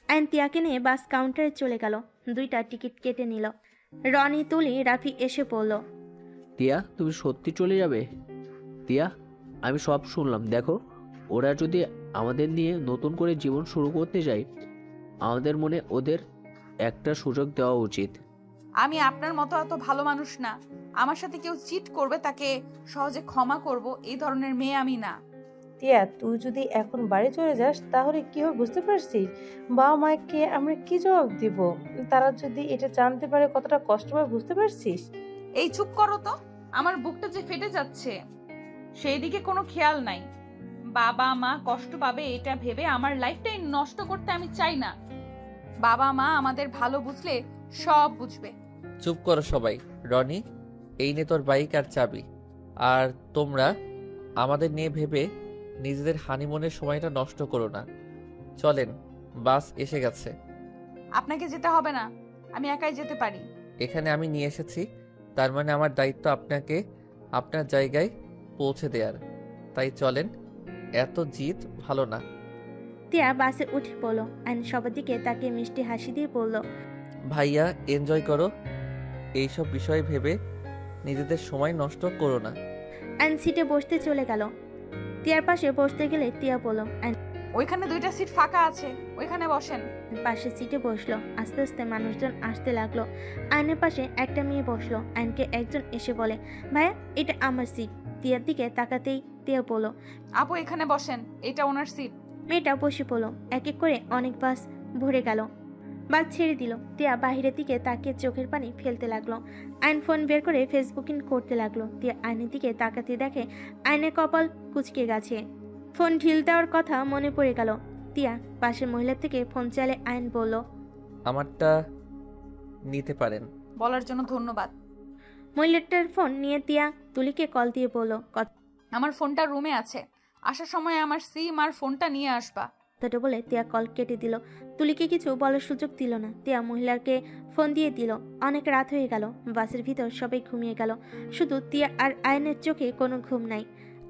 আইন তিয়াকে নিয়ে বাস কাউন্টারে চলে গেল। 2টা টিকিট কেটে নিল। রনি, তুলি, রাফি এসে পড়ল। তিয়া, তুমি সত্যি চলে যাবে? তিয়া, আমি সব শুনলাম। দেখো, ওরা যদি আমাদের নিয়ে নতুন করে জীবন শুরু করতে যায়, আমাদের মনে ওদের একটা সুযোগ দেওয়া উচিত। আমি আপনার মতো এত ভালো মানুষ না। আমার সাথে কেউ চিট করবে তাকে সহজে ক্ষমা করব, এই ধরনের মেয়ে আমি না। টিয়া, তুই যদি এখন বাড়ি চলে যাস তাহলে কি হবে বুঝতে পারছিস? বাবা মাকে আমরা কি জবাব দিব? তারা যদি এটা জানতে পারে কতটা কষ্ট পায় বুঝতে পারছিস? এই চুপ করো তো, আমার বুকটা যে ফেটে যাচ্ছে সেই দিকে কোনো খেয়াল নাই। বাবা মা কষ্ট পাবে এটা ভেবে আমার লাইফটাই নষ্ট করতে আমি চাই না। বাবা মা আমাদের ভালো বুঝলে সব বুঝবে। চুপ করো সবাই। রনি, এই নে তোর বাইক আর চাবি। আর তোমরা আমাদের নিয়ে ভেবে নিজেদের হানিমুনের সময়টা নষ্ট করো না। চলেন, বাস এসে গেছে। আপনাকে যেতে হবে না, আমি একাই যেতে পারি। এখানে আমি নিয়ে এসেছি, তার মানে আমার দায়িত্ব আপনাকে আপনার জায়গায় পৌঁছে দেওয়ার। তাই চলেন, এত জিদ ভালো না। তিয়া বাসে উঠে পড়ল। আইন সবার দিকে তাকে মিষ্টি হাসি দিয়ে বলল, ভাইয়া, এনজয় করো। এইসব বিষয় ভেবে নিজেদের সময় নষ্ট করো না। আইন সিটে বসতে চলে গেল। তিয়ার পাশে বসতে গেলে তিয়া বলল, আইন ওইখানে 2টা সিট ফাঁকা আছে, ওইখানে বসেন। পাশে সিটে বসলো। আস্তে আস্তে মানুষজন আসতে লাগলো। আইনের পাশে একটা মেয়ে বসলো। আইনকে একজন এসে বলে, ভাইয়া, এটা আমার সিট। তিয়ার দিকে তাকাতেই তিয়া বলল, আপু এখানে বসেন, এটা ওনার সিট। মেয়েটা বসে পড়লো। এক এক করে অনেক বাস ভরে গেল। বাস ছেড়ে দিল। তিয়া বাহিরের দিকে তাকিয়ে চোখের পানি ফেলতে লাগলো। আইন ফোন বের করে ফেসবুকিং করতে লাগলো। তিয়া আইনের দিকে তাকাতে দেখে আইনের কপাল কুঁচকে গেছে। ফোন ঢিল দেওয়ার কথা মনে পড়ে গেল। তিয়া পাশের মহিলার থেকে ফোন চাইলে আইন বলল, আমারটা নিতে পারেন। বলার জন্য ধন্যবাদ। মহিলাটার ফোন নিয়ে তিয়া তুলিকে কল দিয়ে বলল, আমার ফোনটা রুমে আছে, আসার সময় আমার সিম আর ফোনটা নিয়ে আসবা। কথাটা বলে তিয়া কল কেটে দিল। তুলিকে কিছু বলার সুযোগ দিল না। তিয়া মহিলাকে ফোন দিয়ে দিল। অনেক রাত হয়ে গেল। বাসের ভিতর সবাই ঘুমিয়ে গেল। শুধু তিয়া আর আয়নের চোখে কোনো ঘুম নাই।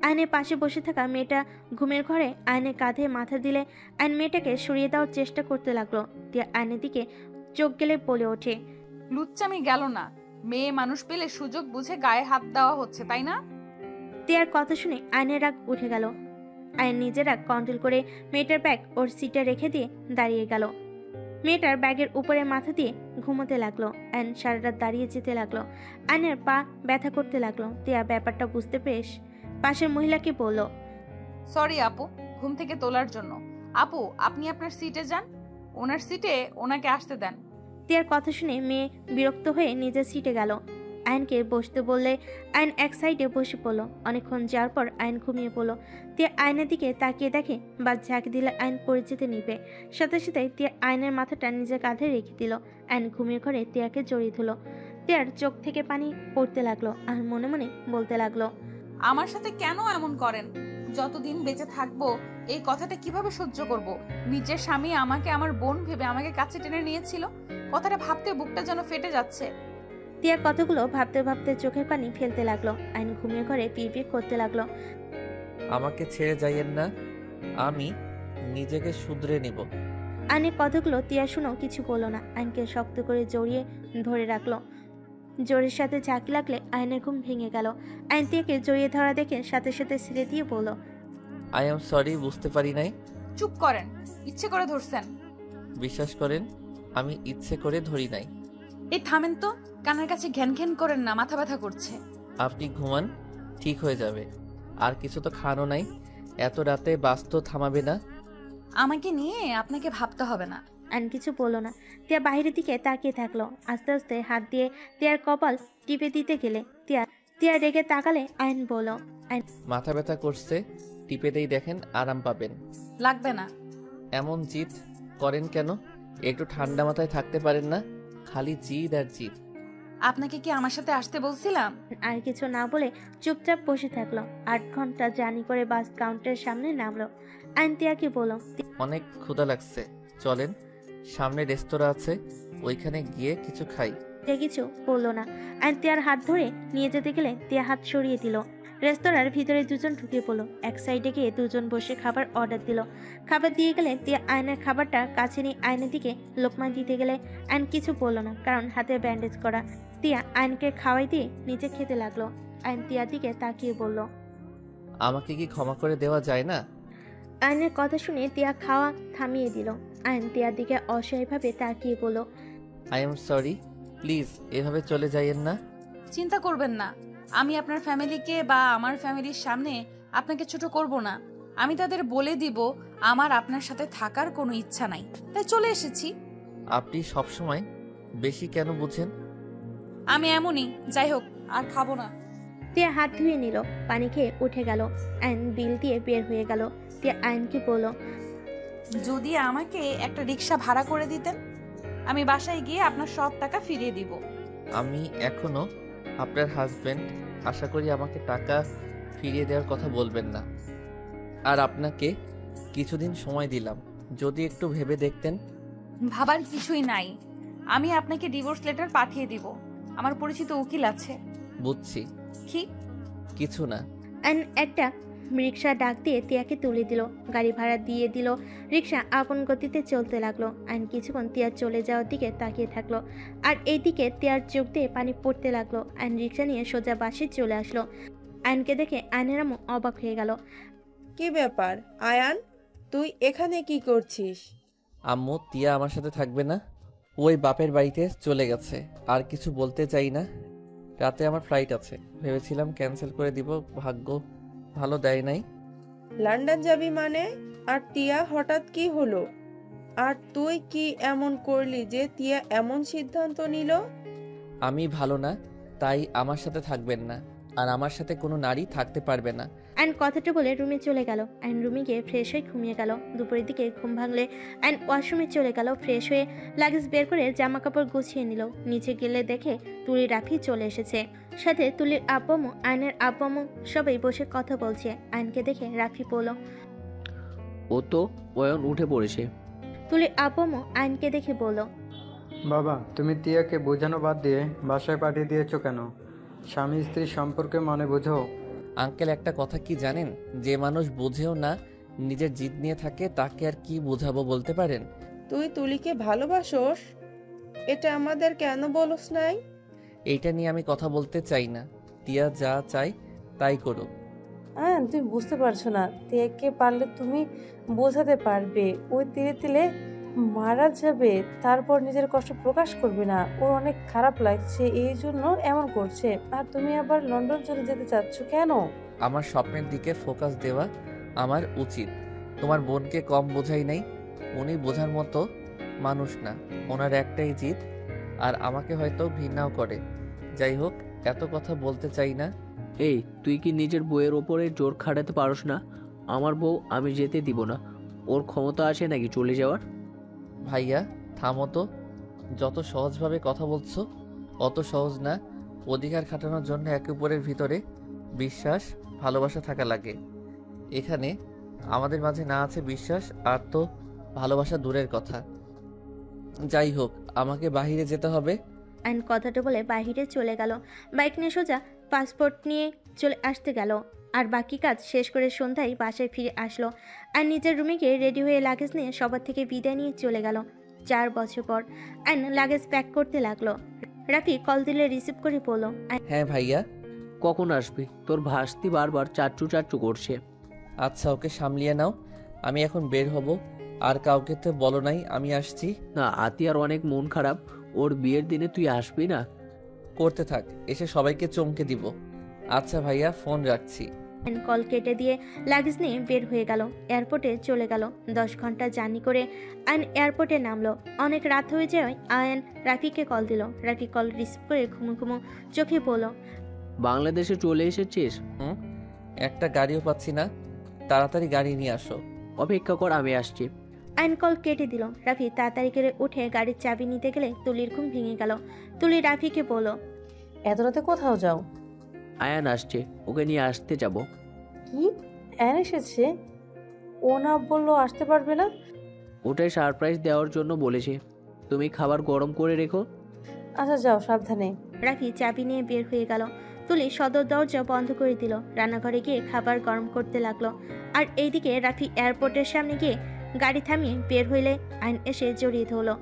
আয়নের পাশে বসে থাকা মেয়েটা ঘুমের ঘরে আয়নের কাঁধে মাথা দিলে আয়ন মেয়েটাকে সরিয়ে দেওয়ার চেষ্টা করতে লাগলো। তিয়া আয়নের দিকে চোখ গেলে বলে ওঠে, লুচ্চামি গেল না। মেয়ে মানুষ পেলে সুযোগ বুঝে গায়ে হাত দেওয়া হচ্ছে, তাই না? তিয়ার কথা শুনে আয়নের রাগ উঠে গেল। আয়ন নিজের রাগ কন্ট্রোল করে মেয়েটার ব্যাগ ওর সিটে রেখে দিয়ে দাঁড়িয়ে গেল। মেয়েটার ব্যাগের উপরে মাথা দিয়ে ঘুমোতে লাগলো। আয়ন সারা রাত দাঁড়িয়ে যেতে লাগলো। আয়নের পা ব্যথা করতে লাগলো। তিয়া ব্যাপারটা বুঝতে পেরে পাশের মহিলাকে বলল, সরি আপু, ঘুম থেকে তোলার জন্য। আপু, আপনি আপনার সিটে যান। ওনার সিটে ওনাকে আসতে দেন। তিয়ার কথা শুনে মেয়ে বিরক্ত হয়ে নিজের সিটে গেল। আয়নকে বসতে বললে আয়ন এক সাইডে বসে পড়লো। অনেকক্ষণ যাওয়ার পর আয়ন ঘুমিয়ে পড়লো। তিয়া আয়নের দিকে তাকিয়ে দেখে বা ঝাঁক দিলে আয়ন পড়ে যেতে নিবে। সাথে সাথে তিয়া আয়নের মাথাটা নিজের কাঁধে রেখে দিল। আয়ন ঘুমিয়ে ঘরে তিয়াকে জড়িয়ে ধরলো। তিয়ার চোখ থেকে পানি পড়তে লাগলো আর মনে মনে বলতে লাগলো, আমার সাথে কেন এমন করেন? যতদিন বেঁচে থাকবো এই কথাটা কিভাবে সহ্য করব? নিজের স্বামী আমাকে আমার বোন ভেবে আমাকে কাছে টেনে নিয়েছিল। কথাটা ভাবতে বুকটা যেন ফেটে যাচ্ছে। তিয়ার কথাগুলো ভাবতে ভাবতে চোখের পানি ফেলতে লাগলো। আইন ঘুমিয়ে ঘরে পিড়পিড় করতে লাগলো। আমাকে ছেড়ে যাইয়েন না, আমি নিজেকে শুধরে নিব। আইনের কথাগুলো তিয়া শুনো কিছু বললো না। আইনকে শক্ত করে জড়িয়ে ধরে রাখলো। জোরের সাথে ঝাঁকি লাগলে আইনের ঘুম ভেঙে গেল। আইন তিয়াকে জড়িয়ে ধরা দেখে সাথে সাথে ছেড়ে দিয়ে বলল, আই এম সরি, বুঝতে পারি নাই। চুপ করেন, ইচ্ছে করে ধরছেন। বিশ্বাস করেন আমি ইচ্ছে করে ধরি নাই। এই থামেন তো, কানের কাছে ঘ্যান ঘ্যান করেন না, মাথা ব্যথা করছে। আপনি ঘুমান, ঠিক হয়ে যাবে। আর কিছু তো খানো নাই, এত রাতে বাস তো থামাবে না। আমাকে নিয়ে আপনাকে ভাবতে হবে না। আইন কিছু বললো না। তিয়া বাইরের দিকে তাকিয়ে থাকলো। আস্তে আস্তে হাত দিয়ে তিয়ার কপাল টিপে দিতে গেলে তিয়া রেগে তাকালে আইন বলল, মাথা ব্যথা করছে, টিপে দেই, দেখেন আরাম পাবেন। লাগবে না। এমন জিদ করেন কেন? একটু ঠান্ডা মাথায় থাকতে পারেন না? খালি জিদ আর জিদ। আপনাকে কি আমার সাথে আসতে বলছিলাম? আর কিছু না বলে চুপচাপ বসে থাকলো। 8 ঘন্টা জার্নি করে বাস কাউন্টারের সামনে নামলো। আইন তিয়াকে বলল, অনেক ক্ষুধা লাগছে, চলেন সামনে রেস্তোরাঁ আছে, ওইখানে গিয়ে কিছু খাই। তিয়া কিছু বললো না। আইন তিয়ার হাত ধরে নিয়ে যেতে গেলে তিয়া হাত সরিয়ে দিল। রেস্তোরাঁর ভিতরে দুজন ঢুকে পড়লো। এক সাইডে গিয়ে দুজন বসে খাবার অর্ডার দিল। খাবার দিয়ে গেলে তিয়া আয়নের খাবারটা কাছে নিয়ে আয়নের দিকে লোকমা দিতে গেলে আইন কিছু বললো না, কারণ হাতে ব্যান্ডেজ করা। তিয়া আইনকে খাওয়াই দিয়ে নিচে খেতে লাগলো। আইন তিয়ার দিকে তাকিয়ে বলল, আমাকে কি ক্ষমা করে দেওয়া যায় না? আইনের কথা শুনে তিয়া খাওয়া থামিয়ে দিল। আইন তিয়ার দিকে অসহায়ভাবে তাকিয়ে বলল, আই এম সরি, প্লিজ এভাবে চলে যাইয়েন না। চিন্তা করবেন না, আমি আপনার ফ্যামিলিকে বা আমার ফ্যামিলির সামনে আপনাকে ছোট করব না। আমি তাদের বলে দিব আমার আপনার সাথে থাকার কোনো ইচ্ছা নাই, তাই চলে এসেছি। আপনি সবসময় বেশি কেন বুঝেন? আমি এমনই, যাই হোক আর খাবো না। তিয়া হাত ধুয়ে নিল, পানি খেয়ে উঠে গেল। আইন বিল দিয়ে বের হয়ে গেল। তিয়া আইনকে বলল, যদি আমাকে একটা রিক্সা ভাড়া করে দিতেন, আমি বাসায় গিয়ে আপনার সব টাকা ফিরিয়ে দিব। আমি এখনো আপনার হাজবেন্ড, আশা করি আমাকে টাকা ফিরিয়ে দেওয়ার কথা বলবেন না। আর আপনাকে কিছুদিন সময় দিলাম, যদি একটু ভেবে দেখতেন। ভাবার কিছুই নাই, আমি আপনাকে ডিভোর্স লেটার পাঠিয়ে দিব। আমার পরিচিত উকিল আছে। বুঝছি। কি? কিছু না। আইন একটা রিক্সা ডাক দিয়ে তিয়াকে তুলে দিল। গাড়ি ভাড়া দিয়ে দিল। রিক্সা আপন গতিতে চলতে লাগলো। আইন কিছুক্ষণ তিয়ার চলে যাওয়ার দিকে তাকিয়ে থাকলো। আর এইদিকে তিয়ার চোখ দিয়ে পানি পড়তে লাগলো। আইন রিক্সা নিয়ে সোজা বাসে চলে আসলো। আইনকে দেখে আইনের আম্মু অবাক হয়ে গেল। কি ব্যাপার আয়ান, তুই এখানে কি করছিস? আম্মু, তিয়া আমার সাথে থাকবে না, ওই বাপের বাড়িতে চলে গেছে। আর কিছু বলতে চাই না, রাতে আমার ফ্লাইট আছে, ভেবেছিলাম ক্যান্সেল করে দিব, ভাগ্য ভালো দেয় নাই। লন্ডন যাবি মানে? আর টিয়া হঠাৎ কি হলো? আর তুই কি এমন করলি যে টিয়া এমন সিদ্ধান্ত নিল? আমি ভালো না, তাই আমার সাথে থাকবেন না, আর আমার সাথে কোনো নারী থাকতে পারবে না। আইন কথাটা বলে রুমে চলে গেল। আইন রুমে গিয়ে ফ্রেশ হয়ে ঘুমিয়ে গেল। দুপুরের দিকে ঘুম ভাঙলে আইন ওয়াশরুমে চলে গেল। ফ্রেশ হয়ে লাগেজ বের করে জামা কাপড় গুছিয়ে নিল। নিচে গেলে দেখে তুলি রাফি চলে এসেছে। সাথে তুলির আব্বামু, আইনের আব্বামু সবাই বসে কথা বলছে। আইনকে দেখে রাফি বলল, ও তো অয়ন উঠে পড়েছে। তুলির আব্বামু আইনকে দেখে বলল, বাবা, তুমি তিয়াকে বোঝানো বাদ দিয়ে বাসায় পাঠিয়ে দিয়েছো কেন? স্বামী স্ত্রীর সম্পর্কে মানে বোঝো? আঙ্কেল, একটা কথা কি জানেন, যে মানুষ বোঝেও না, নিজের জিদ নিয়ে থাকে, তাকে আর কি বোঝাবো বলতে পারেন? তুই তুলিকে ভালোবাসোস, এটা আমাদের কেন বলস নাই? এইটা নিয়ে আমি কথা বলতে চাই না। তিয়া যা চাই তাই করুক। হ্যাঁ, তুমি বুঝতে পারছো না। তিয়াকে পারলে তুমি বোঝাতে পারবে, ওই তিলে তিলে মারা যাবে, তারপর নিজের কষ্ট প্রকাশ করবে না। ওর অনেক খারাপ লাগছে, এই জন্য এমন করছে। আর তুমি আবার লন্ডন চলে যেতে চাচ্ছ কেন? আমার স্বপ্নের দিকে ফোকাস দেওয়া আমার উচিত। তোমার বোনকে কম বোঝাই নাই, উনি বোঝার মতো মানুষ না, ওনার একটাই জিদ, আর আমাকে হয়তো ঘৃণাও করে। যাই হোক, এত কথা বলতে চাই না। এই, তুই কি নিজের বউয়ের ওপরে জোর খাটাতে পারস না? আমার বউ আমি যেতে দিব না। ওর ক্ষমতা আছে নাকি চলে যাওয়ার? ভাইয়া থামো তো, যত সহজভাবে কথা বলছো অত সহজ না। অধিকার খাটানোর জন্য একে অপরের ভিতরে বিশ্বাস, ভালোবাসা থাকা লাগে। এখানে আমাদের মাঝে না আছে বিশ্বাস, আর তো ভালোবাসা দূরের কথা। যাই হোক, আমাকে বাইরে যেতে হবে। অ্যান্ড কথাটা বলে বাইরে চলে গেল। বাইক নিয়ে সোজা পাসপোর্ট নিয়ে চলে আসতে গেল। আর বাকি কাজ শেষ করে সন্ধ্যায় বাসায় ফিরে আসলো আর নিজের রুমে গিয়ে রেডি হয়ে লাগেজ নিয়ে সবার থেকে বিদায় নিয়ে চলে গেল। 4 বছর পর অ্যান্ড লাগেজ প্যাক করতে লাগলো। রাফি কল দিলে রিসিভ করে বলল, হ্যাঁ ভাইয়া। কখন আসবি? তোর ভাস্তি বারবার চাচ্চু চাচ্চু করছে। আচ্ছা, ওকে সামলিয়ে নাও, আমি এখন বের হব। আর কাউকে তো বলো নাই আমি আসছি। না, আতিয়ার অনেক মন খারাপ। ওর বিয়ের দিনে তুই আসবি না? করতে থাক, এসে সবাইকে চমকে দিব। আচ্ছা ভাইয়া, ফোন রাখছি। কল কেটে দিয়ে লাগেজ নিয়ে বের হয়ে গেল। এয়ারপোর্টে চলে গেল। 10 ঘন্টা জার্নি করে আয়ন এয়ারপোর্টে নামলো। অনেক রাত হয়ে যাওয়ায় আয়ন রাফিকে কল দিল। রাফি কল রিসিভ করে ঘুমো ঘুমো চোখে বলল, বাংলাদেশে চলে এসেছিস? একটা গাড়িও পাচ্ছি না, তাড়াতাড়ি গাড়ি নিয়ে আসো। অপেক্ষা কর, আমি আসছি। আয়ন কল কেটে দিল। রাফি তাড়াতাড়ি করে উঠে গাড়ির চাবি নিতে গেলে তুলির ঘুম ভেঙে গেল। তুলি রাফিকে বলল, এত রাতে কোথাও যাও? আয়ান আসছে, ওকে নিয়ে আসতে যাব। কি, অ্যান এসেছে? ও না বললো আসতে পারবে না? ওটাই সারপ্রাইজ দেওয়ার জন্য বলেছে। তুমি খাবার গরম করে রেখো। আচ্ছা যাও, সাবধানে। রাফি চাবি নিয়ে বের হয়ে গেল। তুলি সদর দরজা বন্ধ করে দিল। রান্নাঘরে গিয়ে খাবার গরম করতে লাগলো। আর এইদিকে রাফি এয়ারপোর্টের সামনে গিয়ে গাড়ি থামিয়ে বের হইলে আইন এসে জড়িয়ে ধরলো।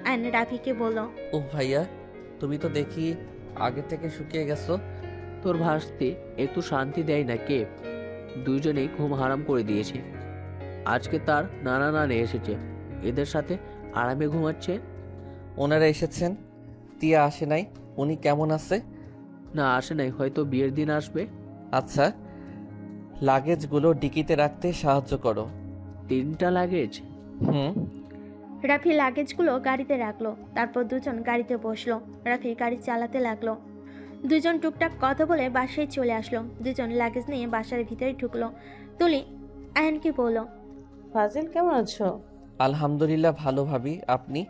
আইন রাফিকে বলল, ও ভাইয়া, তুমি তো দেখি আগে থেকে শুকিয়ে গেছো। তোর ভাস্তি একটু শান্তি দেয় না কে? দুইজনেই ঘুম হারাম করে দিয়েছে। আজকে তার নানা নানি এসেছে, এদের সাথে আরামে ঘুমাচ্ছে। ওনারা এসেছেন, তিয়া আসে নাই। উনি কেমন আছে? না, আসে নাই, হয়তো বিয়ের দিন আসবে। আচ্ছা, লাগেজগুলো ডিকিতে রাখতে সাহায্য করো। 3টা লাগেজ? রাফি লাগেজগুলো গাড়িতে রাখলো। তারপর দুজন গাড়িতে বসলো। রাফি গাড়ি চালাতে লাগলো। দুজন টুকটাক কথা বলে বাসায় চলে আসলো। দুজন লাগেজ নিয়ে বাসার ভিতরে ঢুকলো। তুলি আয়নকে বলল, ফাজিল কেমন আছো? আলহামদুলিল্লাহ ভালো ভাবি, আপনি?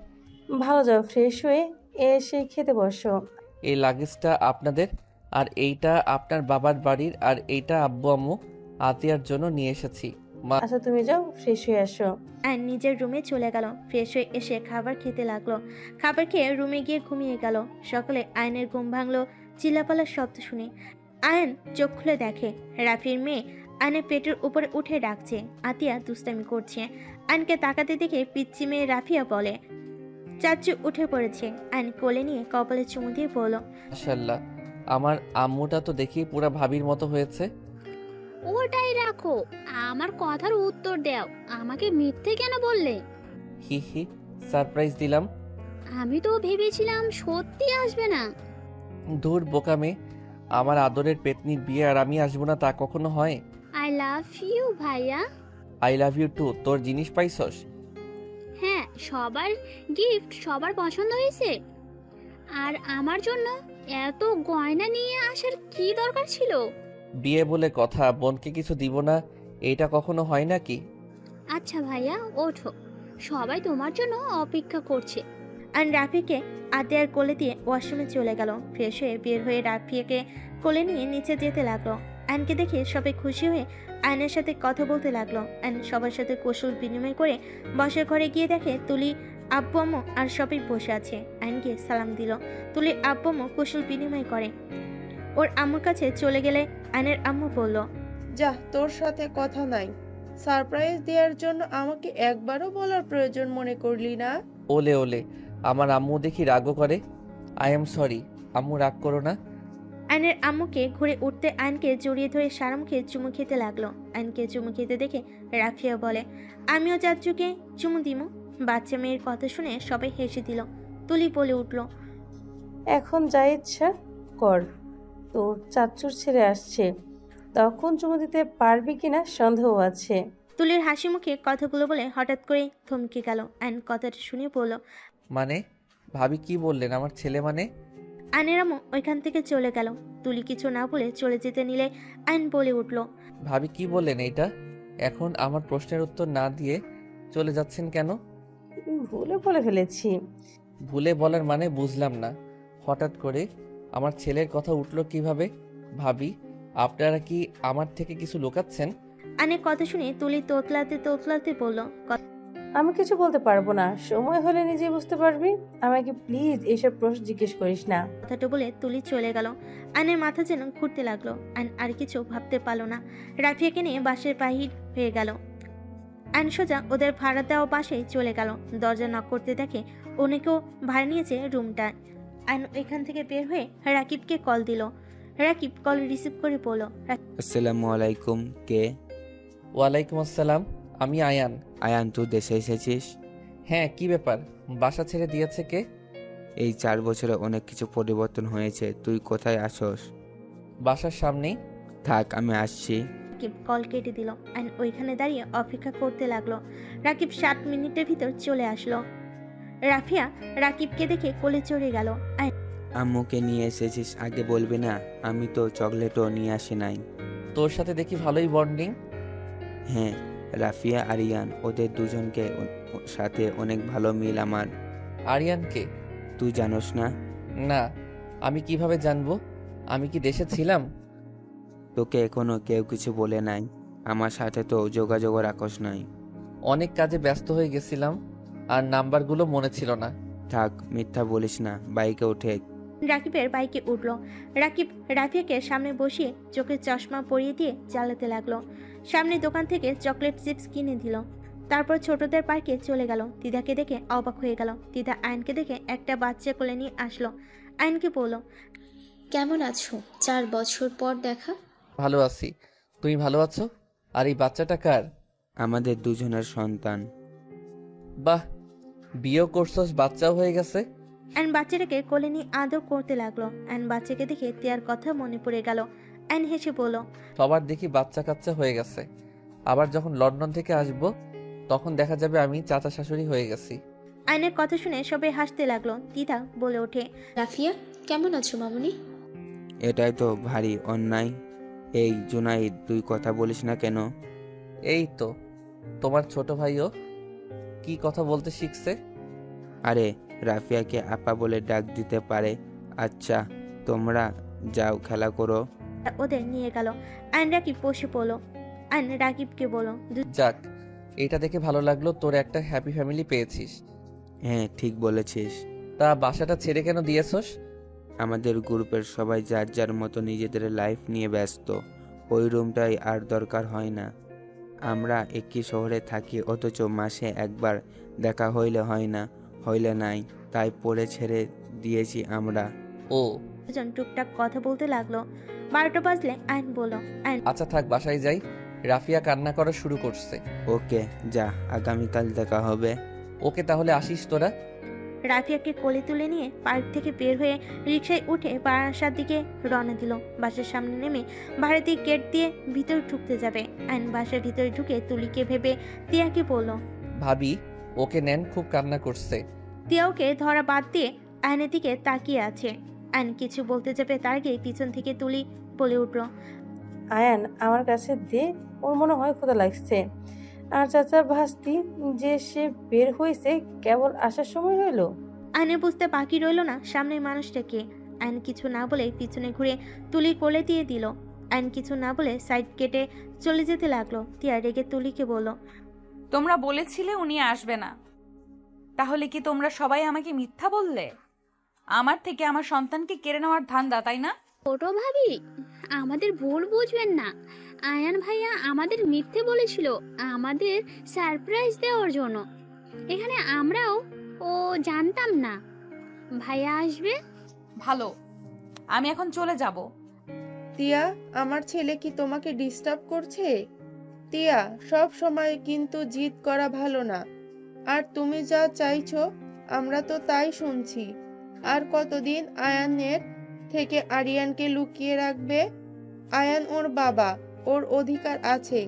ভালো, যাও ফ্রেশ হয়ে এসে খেতে বসো। এই লাগেজটা আপনাদের, আর এইটা আপনার বাবার বাড়ির, আর এইটা আব্বু আম্মু আতিয়ার জন্য নিয়ে এসেছি। আচ্ছা তুমি যাও, ফ্রেশ হয়ে আসো। আয়ন নিজের রুমে চলে গেল। ফ্রেশ হয়ে এসে খাবার খেতে লাগলো। খাবার খেয়ে রুমে গিয়ে ঘুমিয়ে গেল। সকালে আয়নের ঘুম ভাঙলো চিল্লাপাল্লার শব্দ শুনে। আয়ন চোখ খুলে দেখে রাফির মেয়ে আয়নের পেটের উপরে উঠে ডাকছে। আতিয়া দুষ্টামি করছে। আয়নকে তাকাতে দেখে পিচ্চি মেয়ে রাফিয়া বলে, চাচু উঠে পড়েছে। আয়ন কোলে নিয়ে কপালে চুমু দিয়ে বলল, মাশাআল্লাহ, আমার আম্মুটা তো দেখি পুরা ভাবির মতো হয়েছে। ওটাই রাখো, আমার কথার উত্তর দাও। আমাকে মিথ্যে কেন বললে? হি হি, সারপ্রাইজ দিলাম। আমি তো ভেবেছিলাম সত্যি আসবে না। দূর বোকামে, আমার আদরের পেতনির বিয়ে আর আমি আসবো না তা কখনো হয়? আই লাভ ইউ ভাইয়া। I love you too. তোর জিনিস পাইছস? হ্যাঁ, সবার গিফট সবার পছন্দ হয়েছে। আর আমার জন্য এত গয়না নিয়ে আসার কি দরকার ছিল? বিয়ে বলে কথা, বোনকে কিছু দিব না, এইটা কখনো হয় নাকি? আচ্ছা ভাইয়া, ওঠো, সবাই তোমার জন্য অপেক্ষা করছে। আর রাফিকে আতিয়ার কোলে দিয়ে ওয়াশরুমে চলে গেল। ফ্রেশ হয়ে বের হয়ে রাফিকে কোলে নিয়ে নিচে যেতে লাগলো। আয়নকে দেখে সবাই খুশি হয়ে আয়নের সাথে কথা বলতে লাগলো। আয়ন সবার সাথে কৌশল বিনিময় করে বসের ঘরে গিয়ে দেখে তুলি, আব্বু আম্মু আর সবাই বসে আছে। আয়নকে সালাম দিল। তুলির আব্বু আম্মু কৌশল বিনিময় করে। ওর আম্মুর কাছে চলে গেলে আয়নের আম্মু বলল, যা, তোর সাথে কথা নাই। সারপ্রাইজ দেওয়ার জন্য আমাকে একবারও বলার প্রয়োজন মনে করলি না? ওলে ওলে, আমার আম্মু দেখি রাগও করে। আই এম সরি আম্মু, রাগ করো না। আয়নের আম্মুকে ঘুরে উঠতে আয়নকে জড়িয়ে ধরে সারামকে চুমু খেতে লাগলো। আয়নকে চুমু খেতে দেখে রাফিয়া বলে, আমিও চাচুকে চুমু দিমু। বাচ্চা মেয়ের কথা শুনে সবাই হেসে দিল। তুলি বলে উঠল, এখন যা ইচ্ছা কর, তোর চাচুর ছেলে আসছে, তখন চুমু দিতে পারবি কিনা সন্দেহ আছে। তুলির হাসি মুখে কথাগুলো বলে হঠাৎ করে থমকে গেল। আয়ন কথাটা শুনে বলল, মানে ভাবি কি বললেন আমার ছেলে মানে? আয়নের আম্মু ওইখান থেকে চলে গেল। তুলি কিছু না বলে চলে যেতে নিলে আয়ন বলে উঠল, ভাবি কি বললেন এইটা? এখন আমার প্রশ্নের উত্তর না দিয়ে চলে যাচ্ছেন কেন? ভুলে বলে ফেলেছি। ভুলে বলার মানে বুঝলাম না। হঠাৎ করে আমার ছেলের কথা উঠলো কিভাবে? ভাবি আপনারা কি আমার থেকে কিছু লুকাচ্ছেন? আয়নের কথা শুনে তুলি তোতলাতে তোতলাতে বলল, আমি কিছু বলতে পারবো না, সময় হলে নিজে বুঝতে পারবি। আমাকে প্লিজ এইসব প্রশ্ন জিজ্ঞেস করিস না। কথাটা বলে তুলি চলে গেল। আয়নের মাথা যেন ঘুরতে লাগলো। আয়ন আর কিছু ভাবতে পারল না। রাফিয়াকে নিয়ে বাসের বাহির হয়ে গেল। আয়ন সোজা ওদের ভাড়া দেওয়া বাসে চলে গেল। দরজা নক করতে দেখে অনেকেও ভাড়া নিয়েছে রুমটা। আয়ন এখান থেকে বের হয়ে রাকিবকে কল দিল। রাকিব কল রিসিভ করে বলল, আসসালামু আলাইকুম। কে? ওয়ালাইকুম আসসালাম, আমি আয়ান। আয়ান, তুই দেশে এসেছিস? হ্যাঁ, কি ব্যাপার? বাসা ছেড়ে দিয়েছে কে? এই 4 বছরে অনেক কিছু পরিবর্তন হয়েছে। তুই কোথায় আসস? বাসার সামনেই। থাক, আমি আসছি। রাকিব কল কেটে দিল। আয়ন ওইখানে দাঁড়িয়ে অপেক্ষা করতে লাগলো। রাকিব 7 মিনিটের ভিতর চলে আসলো। রাফিয়া রাকিবকে দেখে কোলে চড়ে গেল। আম্মুকে নিয়ে এসেছিস, আগে বলবি না? আমি তো চকলেটও নিয়ে আসি নাই। তোর সাথে দেখি ভালোই বন্ডিং। হ্যাঁ, রাফিয়া আরিয়ান, ওদের দুজনকে সাথে অনেক ভালো মিল আমার। আরিয়ানকে তুই জানোস না? না, আমি কিভাবে জানবো? আমি কি দেশে ছিলাম? তোকে এখনো কেউ কিছু বলে নাই? আমার সাথে তো যোগাযোগ রাখস নাই। অনেক কাজে ব্যস্ত হয়ে গেছিলাম আর নাম্বারগুলো মনে ছিল না। থাক, মিথ্যা বলিস না। বাইকে উঠে রাকিবের বাইকে উঠল। রাকিব রাফিয়াকে সামনে বসিয়ে চোখে চশমা পরিয়ে দিয়ে চালাতে লাগলো। সামনে দোকান থেকে চকলেট চিপস কিনে দিল। তারপর ছোটদের পার্কে চলে গেল। তিদাকে দেখে অবাক হয়ে গেল। তিদা আয়নকে দেখে একটা বাচ্চা কোলে নিয়ে আসলো। আয়নকে বলল, কেমন আছো? 4 বছর পর দেখা। ভালো আছি, তুমি ভালো আছো? আর এই বাচ্চাটা কার? আমাদের দুজনের সন্তান। বাহ, বিয়েও করছস, বাচ্চাও হয়ে গেছে। আয়ন বাচ্চাটাকে কোলে নিয়ে আদর করতে লাগলো। আয়ন বাচ্চাকে দেখে তিয়ার কথা মনে পড়ে গেল। আয়ন হেসে বলল, সবার দেখি বাচ্চা কাচ্চা হয়ে গেছে। আবার যখন লন্ডন থেকে আসব তখন দেখা যাবে আমি চাচা শাশুড়ি হয়ে গেছি। আয়নের কথা শুনে সবাই হাসতে লাগলো। তিদা বলে ওঠে, রাফিয়া, কেমন আছো মামুনি? এটাই তো ভারী অন্যায়। এই জুনাইদ, তুই কথা বলিস না কেন? এই তো তোমার ছোট ভাইও কি কথা বলতে শিখছে। আরে, রাফিয়াকে আপা বলে ডাক দিতে পারে। আচ্ছা, তোমরা যাও, খেলা করো। ওদের নিয়ে গেল। আয়ন রাকিব বসে পড়ল। আয়ন রাকিবকে বলল, যাক, এটা দেখে ভালো লাগলো, তোর একটা হ্যাপি ফ্যামিলি পেয়েছিস। হ্যাঁ, ঠিক বলেছিস। তা বাসাটা ছেড়ে কেন দিয়েছস? আমাদের গ্রুপের সবাই যার যার মতো নিজেদের লাইফ নিয়ে ব্যস্ত। ওই রুমটাই আর দরকার হয় না। আমরা একই শহরে থাকি, অথচ মাসে একবার দেখা হইলে হয় না, হইলে নাই, তাই পড়ে ছেড়ে দিয়েছি আমরা। ও, দুজন টুকটাক কথা বলতে লাগলো। 12টা বাজলে আয়ন বলল, আচ্ছা থাক, বাসায় যাই। রাফিয়া কান্না করা শুরু করছে। ওকে, যা, আগামীকাল দেখা হবে। ওকে, তাহলে আসিস তোরা। রাফিয়াকে কোলে তুলে নিয়ে পার্ক থেকে বের হয়ে রিকশায় উঠে বাসার দিকে রওনা দিল। বাসার সামনে নেমে ভাড়াতি গেট দিয়ে ভিতর ঢুকতে যাবে। আয়ন বাসার ভিতরে ঢুকে তুলিকে ভেবে তিয়াকে বলল, ভাবি ওকে নেন, খুব কান্না করছে। তিয়া ওকে ধরা বাদ দিয়ে আয়নের দিকে তাকিয়ে আছে। আয়ন কিছু বলতে যাবে তার আগে পিছন থেকে তুলি বলে উঠল, আয়ান, আমার কাছে দে, ওর মনে হয় ক্ষুধা লাগছে। আর চাচা ভাস্তি যে সে বের হয়েছে, কেবল আসার সময় হইল। আয়নের বুঝতে বাকি রইল না সামনের মানুষটাকে। আয়ন কিছু না বলে পিছনে ঘুরে তুলি কোলে দিয়ে দিল। আয়ন কিছু না বলে সাইড কেটে চলে যেতে লাগলো। তিয়া রেগে তুলিকে বলল, তোমরা বলেছিলে উনি আসবে না, তাহলে কি তোমরা সবাই আমাকে মিথ্যা বললে? আমার থেকে আমার সন্তানকে কেড়ে নেওয়ার ধান্দা, তাই না? ছোট ভাবি, আমাদের ভুল বুঝবেন না। আয়ান ভাইয়া আমাদের মিথ্যে বলেছিল আমাদের সারপ্রাইজ দেওয়ার জন্য। এখানে আমরাও জানতাম না ভাইয়া আসবে। ভালো, আমি এখন চলে যাব। তিয়া, আমার ছেলে কি তোমাকে ডিস্টার্ব করছে? তিয়া, সব সময় কিন্তু জিদ করা ভালো না। আর তুমি যা চাইছো আমরা তো তাই শুনছি। আর কতদিন আয়ানের থেকে আরিয়ানকে লুকিয়ে রাখবে? আয়ান ওর বাবা, ওর অধিকার আছে।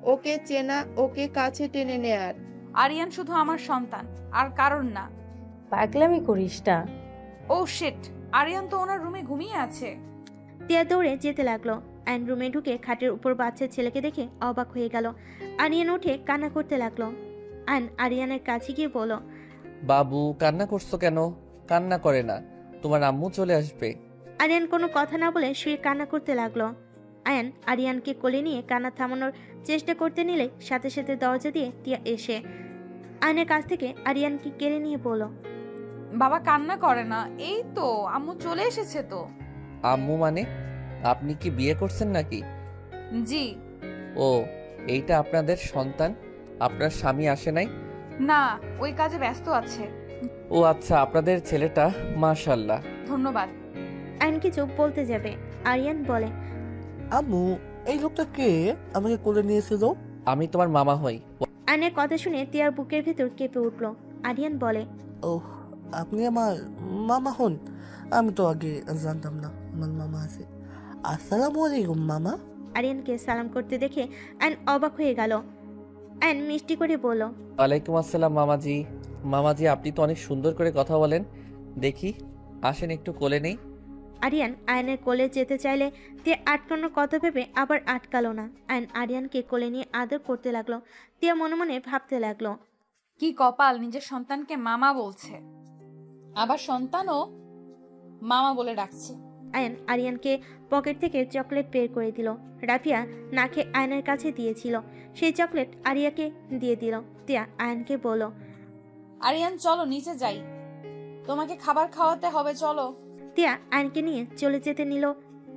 ও ওকে চেনা, ওকে কাছে টেনে নেয়ার। আরিয়ান শুধু আমার সন্তান, আর কারণ না। পাগলামি করিস না। ও শিট, আরিয়ান তো ওনার রুমে ঘুমিয়ে আছে। তিয়া দৌড়ে যেতে লাগলো। আয়ন রুমে ঢুকে খাটের উপর বাচ্চা ছেলেকে দেখে অবাক হয়ে গেল। আরিয়ান উঠে কান্না করতে লাগলো। আয়ন আরিয়ানের কাছে গিয়ে বলল, বাবু কান্না করছো কেন? কান্না করে না, তোমার আম্মু চলে আসবে। আরিয়ান কোনো কথা না বলে শুয়ে কান্না করতে লাগলো। আয়ান আরিয়ানকে কোলে নিয়ে কান্না থামানোর চেষ্টা করতে নিলে সাথে সাথে দরজা দিয়ে তিয়া এসে আয়নের কাছ থেকে আরিয়ানকে কেড়ে নিয়ে বলল, বাবা কান্না করে না, এই তো আম্মু চলে এসেছে তো। আম্মু মানে? আপনি কি বিয়ে করছেন নাকি? জি। ও, এইটা আপনাদের সন্তান? আপনার স্বামী আসে নাই? না, ওই কাজে ব্যস্ত আছে। ও আচ্ছা, আপনাদের ছেলেটা মাশাআল্লাহ। ধন্যবাদ। আয়ন কিছু বলতে যাবে, আরিয়ান বলে, আম্মু, এই লোকটা কে আমাকে কোলে নিয়েছিল? আমি তোমার মামা হই। আয়নের কথা শুনে তিয়ার বুকের ভিতর কেঁপে উঠল। আরিয়ান বলে, ওহ, আপনি আমার মামা হন? আমি তো আগে জানতাম না আমার মামা আছে। আসসালামু আলাইকুম মামা। আরিয়ানকে সালাম করতে দেখে আয়ন অবাক হয়ে গেল। আয়ন মিষ্টি করে বলল, ওয়ালাইকুম আসসালাম মামাজি। মামাজি, আপনি তো অনেক সুন্দর করে কথা বলেন। দেখি, আসেন একটু কোলে নেই। আরিয়ান আয়নের কোলে যেতে চাইলে তিয়া আটকানোর কথা ভেবে আবার আটকালো না। আয়ন আরিয়ানকে কোলে নিয়ে আদর করতে লাগলো। তিয়া মনে মনে ভাবতে লাগলো, কি কপাল, নিজের সন্তানকে মামা বলছে, আবার সন্তানও মামা বলে ডাকছে। আয়ন আরিয়ানকে পকেট থেকে চকলেট বের করে দিল। রাফিয়া নাকে আয়নের কাছে দিয়েছিল, সেই চকলেট আরিয়াকে দিয়ে দিল। তিয়া আয়নকে বলল, আরিয়ান চলো নিচে যাই, তোমাকে খাবার খাওয়াতে হবে, চলো। তিয়া আয়নকে নিয়ে চলে যেতে নিল।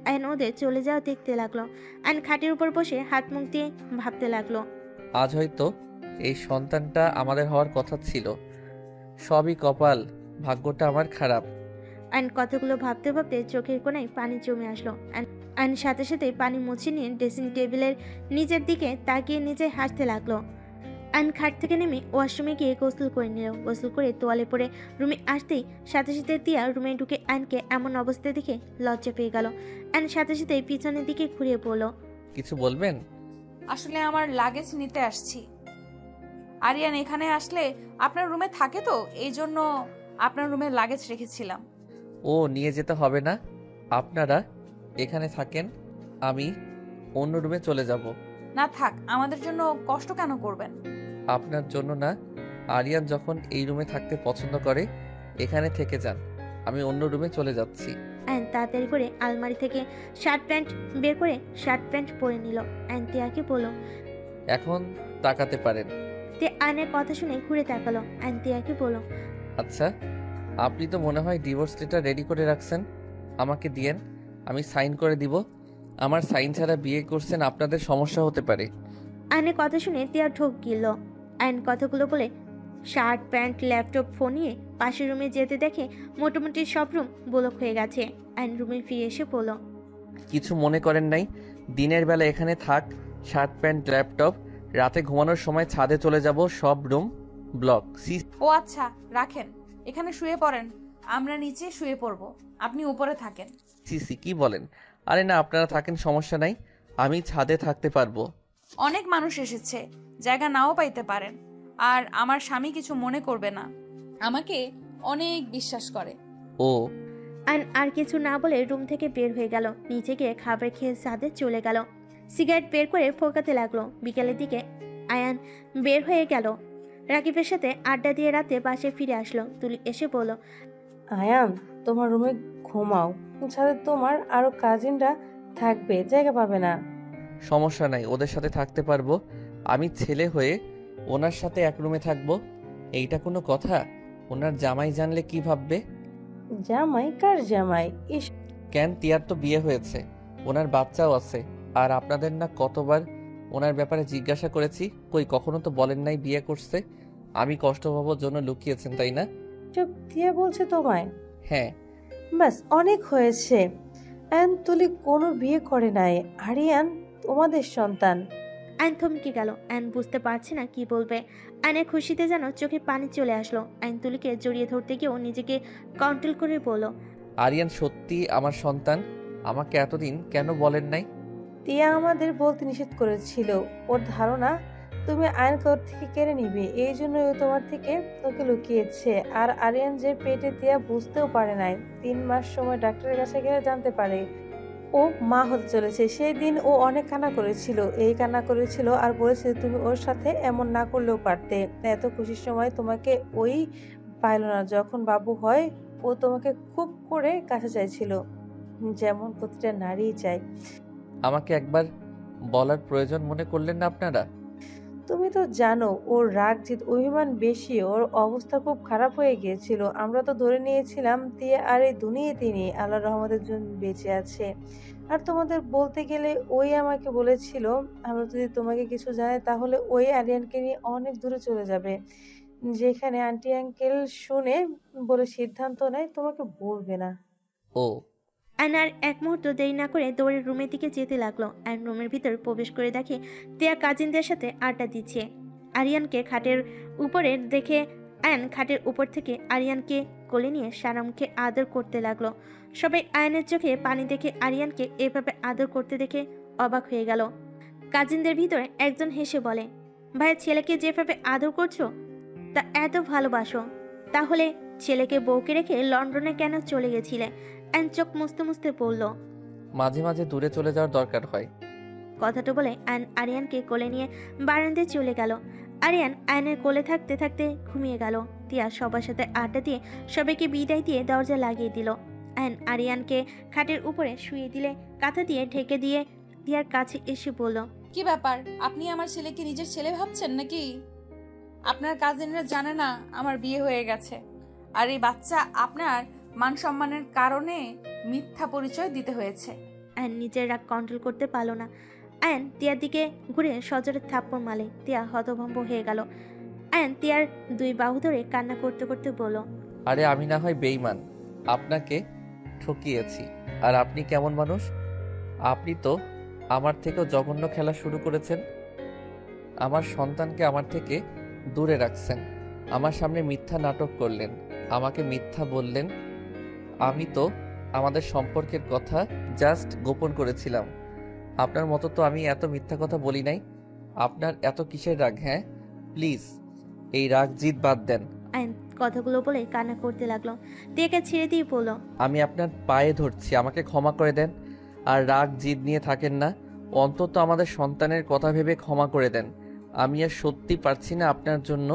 আয়ন ওদের চলে যাওয়া দেখতে লাগলো। আয়ন খাটের উপর বসে হাত মুখ দিয়ে ভাবতে লাগলো, আজ হয়তো এই সন্তানটা আমাদের হওয়ার কথা ছিল। সবই কপাল, ভাগ্যটা আমার খারাপ। আয়ন কথাগুলো ভাবতে ভাবতে চোখের কোণায় পানি জমে আসলো। আয়ন সাথে সাথে পানি মুছে নিয়ে ড্রেসিং টেবিলের নিচের দিকে তাকিয়ে নিজে হাসতে লাগলো। আয়ন খাট থেকে নেমে ওয়াশরুমে গিয়ে গোসল করে নিল। গোসল করে তোয়ালে পরে রুমে আসতেই সাথে সাথে তিয়া রুমে ঢুকে আয়নকে এমন অবস্থা দেখে লজ্জা পেয়ে গেল। আয়ন সাথে সাথে পিছনের দিকে ঘুরিয়ে বলল, কিছু বলবেন? আসলে আমার লাগেজ নিতে আসছি। আরিয়ান এখানে আসলে আপনার রুমে থাকে তো, এই জন্য আপনার রুমে লাগেজ রেখেছিলাম। ও, নিয়ে যেতে হবে না, আপনারা এখানে থাকেন, আমি অন্য রুমে চলে যাব। না থাক, আমাদের জন্য কষ্ট কেন করবেন? আপনার জন্য না, আরিয়ান যখন এই রুমে থাকতে পছন্দ করে এখানে থেকে যান, আমি অন্য রুমে চলে যাচ্ছি। আয়ন তাড়াতাড়ি করে আলমারি থেকে শার্ট প্যান্ট বের করে শার্ট প্যান্ট পরে নিল। আয়ন তিয়াকে বলল, এখন তাকাতে পারেন। তে আয়নের কথা শুনে ঘুরে তাকালো। আয়ন তিয়াকে বলল, আচ্ছা, আপনি তো মনে হয় ডিভোর্স লেটার রেডি করে রাখছেন, আমাকে দিয়েন, আমি সাইন করে দিব। আমার সাইন ছাড়া বিয়ে করছেন, আপনাদের সমস্যা হতে পারে। আয়নের কথা শুনে তিয়া ঢোক গিলল। আয়ন কথাগুলো বলে শার্ট প্যান্ট ল্যাপটপ ফোন নিয়ে পাশের রুমে যেতে দেখে মোটামুটি সব রুম ব্লক হয়ে গেছে। আয়ন রুমে ফিরে এসে বলল, কিছু মনে করেন নাই? দিনের বেলা এখানে থাক, শার্ট প্যান্ট ল্যাপটপ, রাতে ঘুমানোর সময় ছাদে চলে যাব, সব রুম ব্লক। ও আচ্ছা, রাখেন, এখানে শুয়ে পড়েন, আমরা নিচে শুয়ে পড়বো, আপনি উপরে থাকেন। সিসি কি বলেন? আরে না, আপনারা থাকেন, সমস্যা নাই, আমি ছাদে থাকতে পারবো। অনেক মানুষ এসেছে, জায়গা নাও পাইতে পারেন, আর আমার স্বামী কিছু মনে করবে না, আমাকে অনেক বিশ্বাস করে। ও। আয়ন আর কিছু না বলে রুম থেকে বের হয়ে গেল। নিচে গিয়ে খাবার খেয়ে ছাদে চলে গেল। সিগারেট বের করে ফোকাতে লাগলো। বিকেলের দিকে আয়ান বের হয়ে গেল। রাকিবের সাথে আড্ডা দিয়ে রাতে বাসায় ফিরে আসলো। তুলি এসে বলল, আয়ান, তোমার রুমে ঘুমাও, সাথে তোমার আরো কাজিনরা থাকবে, জায়গা পাবে না। সমস্যা নাই, ওদের সাথে থাকতে পারবো। আমি ছেলে হয়ে ওনার সাথে এক রুমে থাকবো, এইটা কোনো কথা? ওনার জামাই জানলে কি ভাববে? জামাই? কার জামাই? ইস, কেন, তিয়ার তো বিয়ে হয়েছে, ওনার বাচ্চাও আছে। আর আপনাদের না কতবার ওনার ব্যাপারে জিজ্ঞাসা করেছি, কই কখনো তো বলেন নাই বিয়ে করছে। আমি কষ্ট পাবার জন্য লুকিয়েছেন, তাই না? চুপ দিয়ে বলছে তোমায়? হ্যাঁ। ব্যাস, অনেক হয়েছে। আয়ান, তুলি কোনো বিয়ে করে নাই, আরিয়ান তোমাদের সন্তান। আইন থমকে গেল। আইন বুঝতে পারছে না কি বলবে। আইনের খুশিতে যেন চোখে পানি চলে আসলো। আইন তুলিকে জড়িয়ে ধরতে গিয়েও নিজেকে কন্ট্রোল করে বলল, আরিয়ান সত্যি আমার সন্তান, আমাকে এতদিন কেন বলেন নাই? টিয়া আমাদের বলতে নিষেধ করেছিল। ওর ধারণা তুমি আয়নকে ওর থেকে কেড়ে নিবে, এই জন্য ও তোমার থেকে ওকে লুকিয়েছে। আর আরিয়ান যে পেটে টিয়া বুঝতেও পারে নাই। 3 মাস সময় ডাক্তারের কাছে গেলে জানতে পারে ও মা হতে চলেছে। সেই দিন ও অনেক কান্না করেছিল, এই কান্না করেছিল আর বলেছে তুমি ওর সাথে এমন না করলেও পারতে। এত খুশির সময় তোমাকে ওই পাইল না। যখন বাবু হয় ও তোমাকে খুব করে কাছে চাইছিল, যেমন প্রতিটা নারীই চায়। আমাকে একবার বলার প্রয়োজন মনে করলেন না আপনারা? তুমি তো জানো ওর রাগ জিত অভিমান বেশি, ওর অবস্থা খুব খারাপ হয়ে গিয়েছিল। আমরা তো ধরে নিয়েছিলাম তিয়া আর এই দুনিয়াতে নেই, আল্লাহর রহমতের জন্য বেঁচে আছে। আর তোমাদের বলতে গেলে ওই আমাকে বলেছিল আমরা যদি তোমাকে কিছু জানাই তাহলে ওই আরিয়ানকে নিয়ে অনেক দূরে চলে যাবে, যেখানে আন্টি আঙ্কেল শুনে বলে সিদ্ধান্ত নেয় তোমাকে বলবে না। ও আয়ন আর এক মুহূর্ত দেরি না করে দৌড়ে রুমের দিকে যেতে লাগলো। আয়ন রুমের ভিতর প্রবেশ করে দেখে টিয়া কাজিনদের সাথে আড্ডা দিচ্ছে। আরিয়ানকে খাটের উপরে দেখে আয়ন খাটের উপর থেকে আরিয়ানকে কোলে নিয়ে সারা মুখে আদর করতে লাগলো। সবাই আয়নের চোখে পানি দেখে আরিয়ানকে এভাবে আদর করতে দেখে অবাক হয়ে গেল। কাজিনদের ভিতরে একজন হেসে বলে, ভাই ছেলেকে যেভাবে আদর করছো তা এত ভালোবাসো, তাহলে ছেলেকে বউকে রেখে লন্ডনে কেন চলে গেছিলে? আয়ন চোখ মুছতে মুছতে বলল, মাঝে মাঝে দূরে চলে যাওয়ার দরকার হয়। কথাটা বলে আয়ন আরিয়ানকে কোলে নিয়ে বারান্দায় চলে গেল। আরিয়ান আয়নের কোলে থাকতে থাকতে ঘুমিয়ে গেল। টিয়া সবার সাথে আড্ডা দিয়ে সবাইকে বিদায় দিয়ে দরজা লাগিয়ে দিল। আয়ন আরিয়ানকে খাটের উপরে শুয়ে দিলে কাঁথা দিয়ে ঢেকে দিয়ে টিয়ার কাছে এসে বলল, কি ব্যাপার, আপনি আমার ছেলেকে নিজের ছেলে ভাবছেন নাকি? আপনার কাজিনরা জানে না আমার বিয়ে হয়ে গেছে, আর এই বাচ্চা আপনার মান সম্মানের কারণে মিথ্যা পরিচয় দিতে হয়েছে। আয়ন নিজের রাগ কন্ট্রোল করতে পারল না। আয়ন টিয়ার দিকে ঘুরে সজোরে থাপ্পড় মারে। টিয়া হতভম্ব হয়ে গেল। আয়ন টিয়ার 2 বাহু ধরে কান্না করতে করতে বলল, আরে আমি না হয় বেঈমান, আপনাকে ঠকিয়েছি। আর আপনি কেমন মানুষ? আপনি তো আমার থেকেও জঘন্য খেলা শুরু করেছেন। আমার সন্তানকে আমার থেকে দূরে রাখছেন, আমার সামনে মিথ্যা নাটক করলেন, আমাকে মিথ্যা বললেন। আমি তো আমাদের সম্পর্কের কথা জাস্ট গোপন করেছিলাম। আপনার মতো তো আমি এত মিথ্যা কথা বলি নাই। আপনার এত কিসের রাগ? হ্যাঁ প্লিজ এই রাগ জিদ বাদ দেন। আয়ন কথাগুলো বলে কান্না করতে লাগলো। টিয়াকে ছেড়ে দিয়ে বলল, আমি আপনার পায়ে ধরছি, আমাকে ক্ষমা করে দেন। আর রাগ জিদ নিয়ে থাকেন না, অন্তত আমাদের সন্তানের কথা ভেবে ক্ষমা করে দেন। আমি আর সত্যি পারছি না আপনার জন্য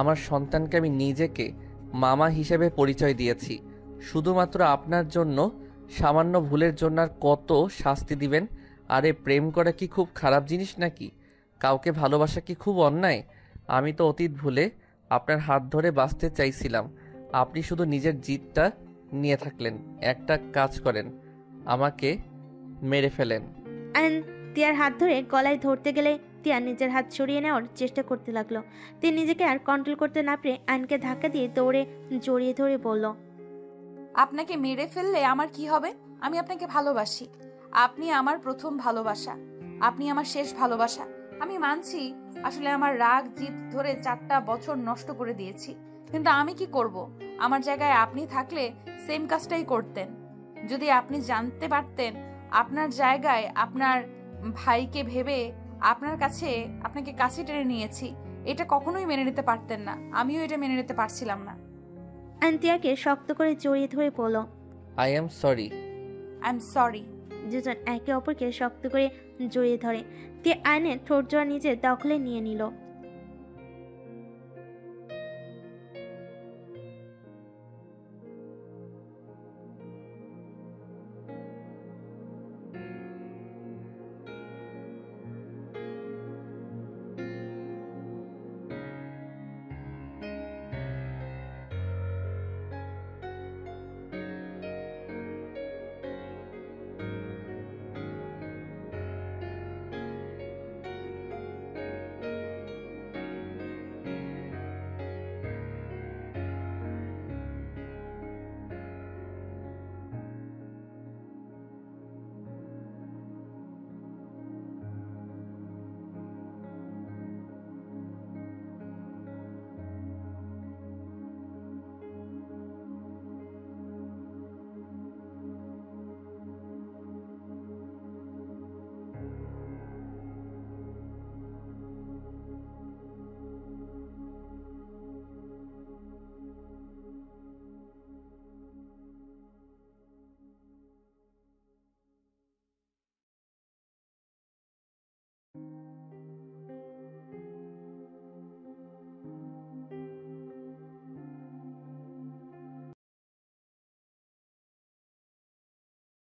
আমার সন্তানকে আমি নিজেকে মামা হিসেবে পরিচয় দিয়েছি। শুধুমাত্র আপনার জন্য সামান্য ভুলের জন্য আর কত শাস্তি দিবেন? আরে প্রেম করা কি খুব খারাপ জিনিস নাকি? কাউকে ভালোবাসা কি খুব অন্যায়? আমি তো অতীত ভুলে আপনার হাত ধরে বাঁচতে চাইছিলাম, আপনি শুধু নিজের জিদটা নিয়ে থাকলেন। একটা কাজ করেন, আমাকে মেরে ফেলেন। আয়ন টিয়ার হাত ধরে গলায় ধরতে গেলে টিয়া নিজের হাত সরিয়ে নেওয়ার চেষ্টা করতে লাগলো। তিনি নিজেকে আর কন্ট্রোল করতে না পেরে আয়নকে ধাক্কা দিয়ে দৌড়ে জড়িয়ে ধরে বলল, আপনাকে মেরে ফেললে আমার কি হবে? আমি আপনাকে ভালোবাসি, আপনি আমার প্রথম ভালোবাসা, আপনি আমার শেষ ভালোবাসা। আমি মানছি আসলে আমার রাগ জিদ ধরে 4টা বছর নষ্ট করে দিয়েছি, কিন্তু আমি কি করব? আমার জায়গায় আপনি থাকলে সেম কাজটাই করতেন। যদি আপনি জানতে পারতেন আপনার জায়গায় আপনার ভাইকে ভেবে আপনাকে কাছে টেনে নিয়েছি, এটা কখনোই মেনে নিতে পারতেন না। আমিও এটা মেনে নিতে পারছিলাম না। আয়ন টিয়াকে শক্ত করে জড়িয়ে ধরে বলল, I am sorry. I am sorry. দুজন একে অপরকে শক্ত করে জড়িয়ে ধরে। টিয়া আয়নের ঠোঁট জোড়া নিজের দখলে নিয়ে নিল।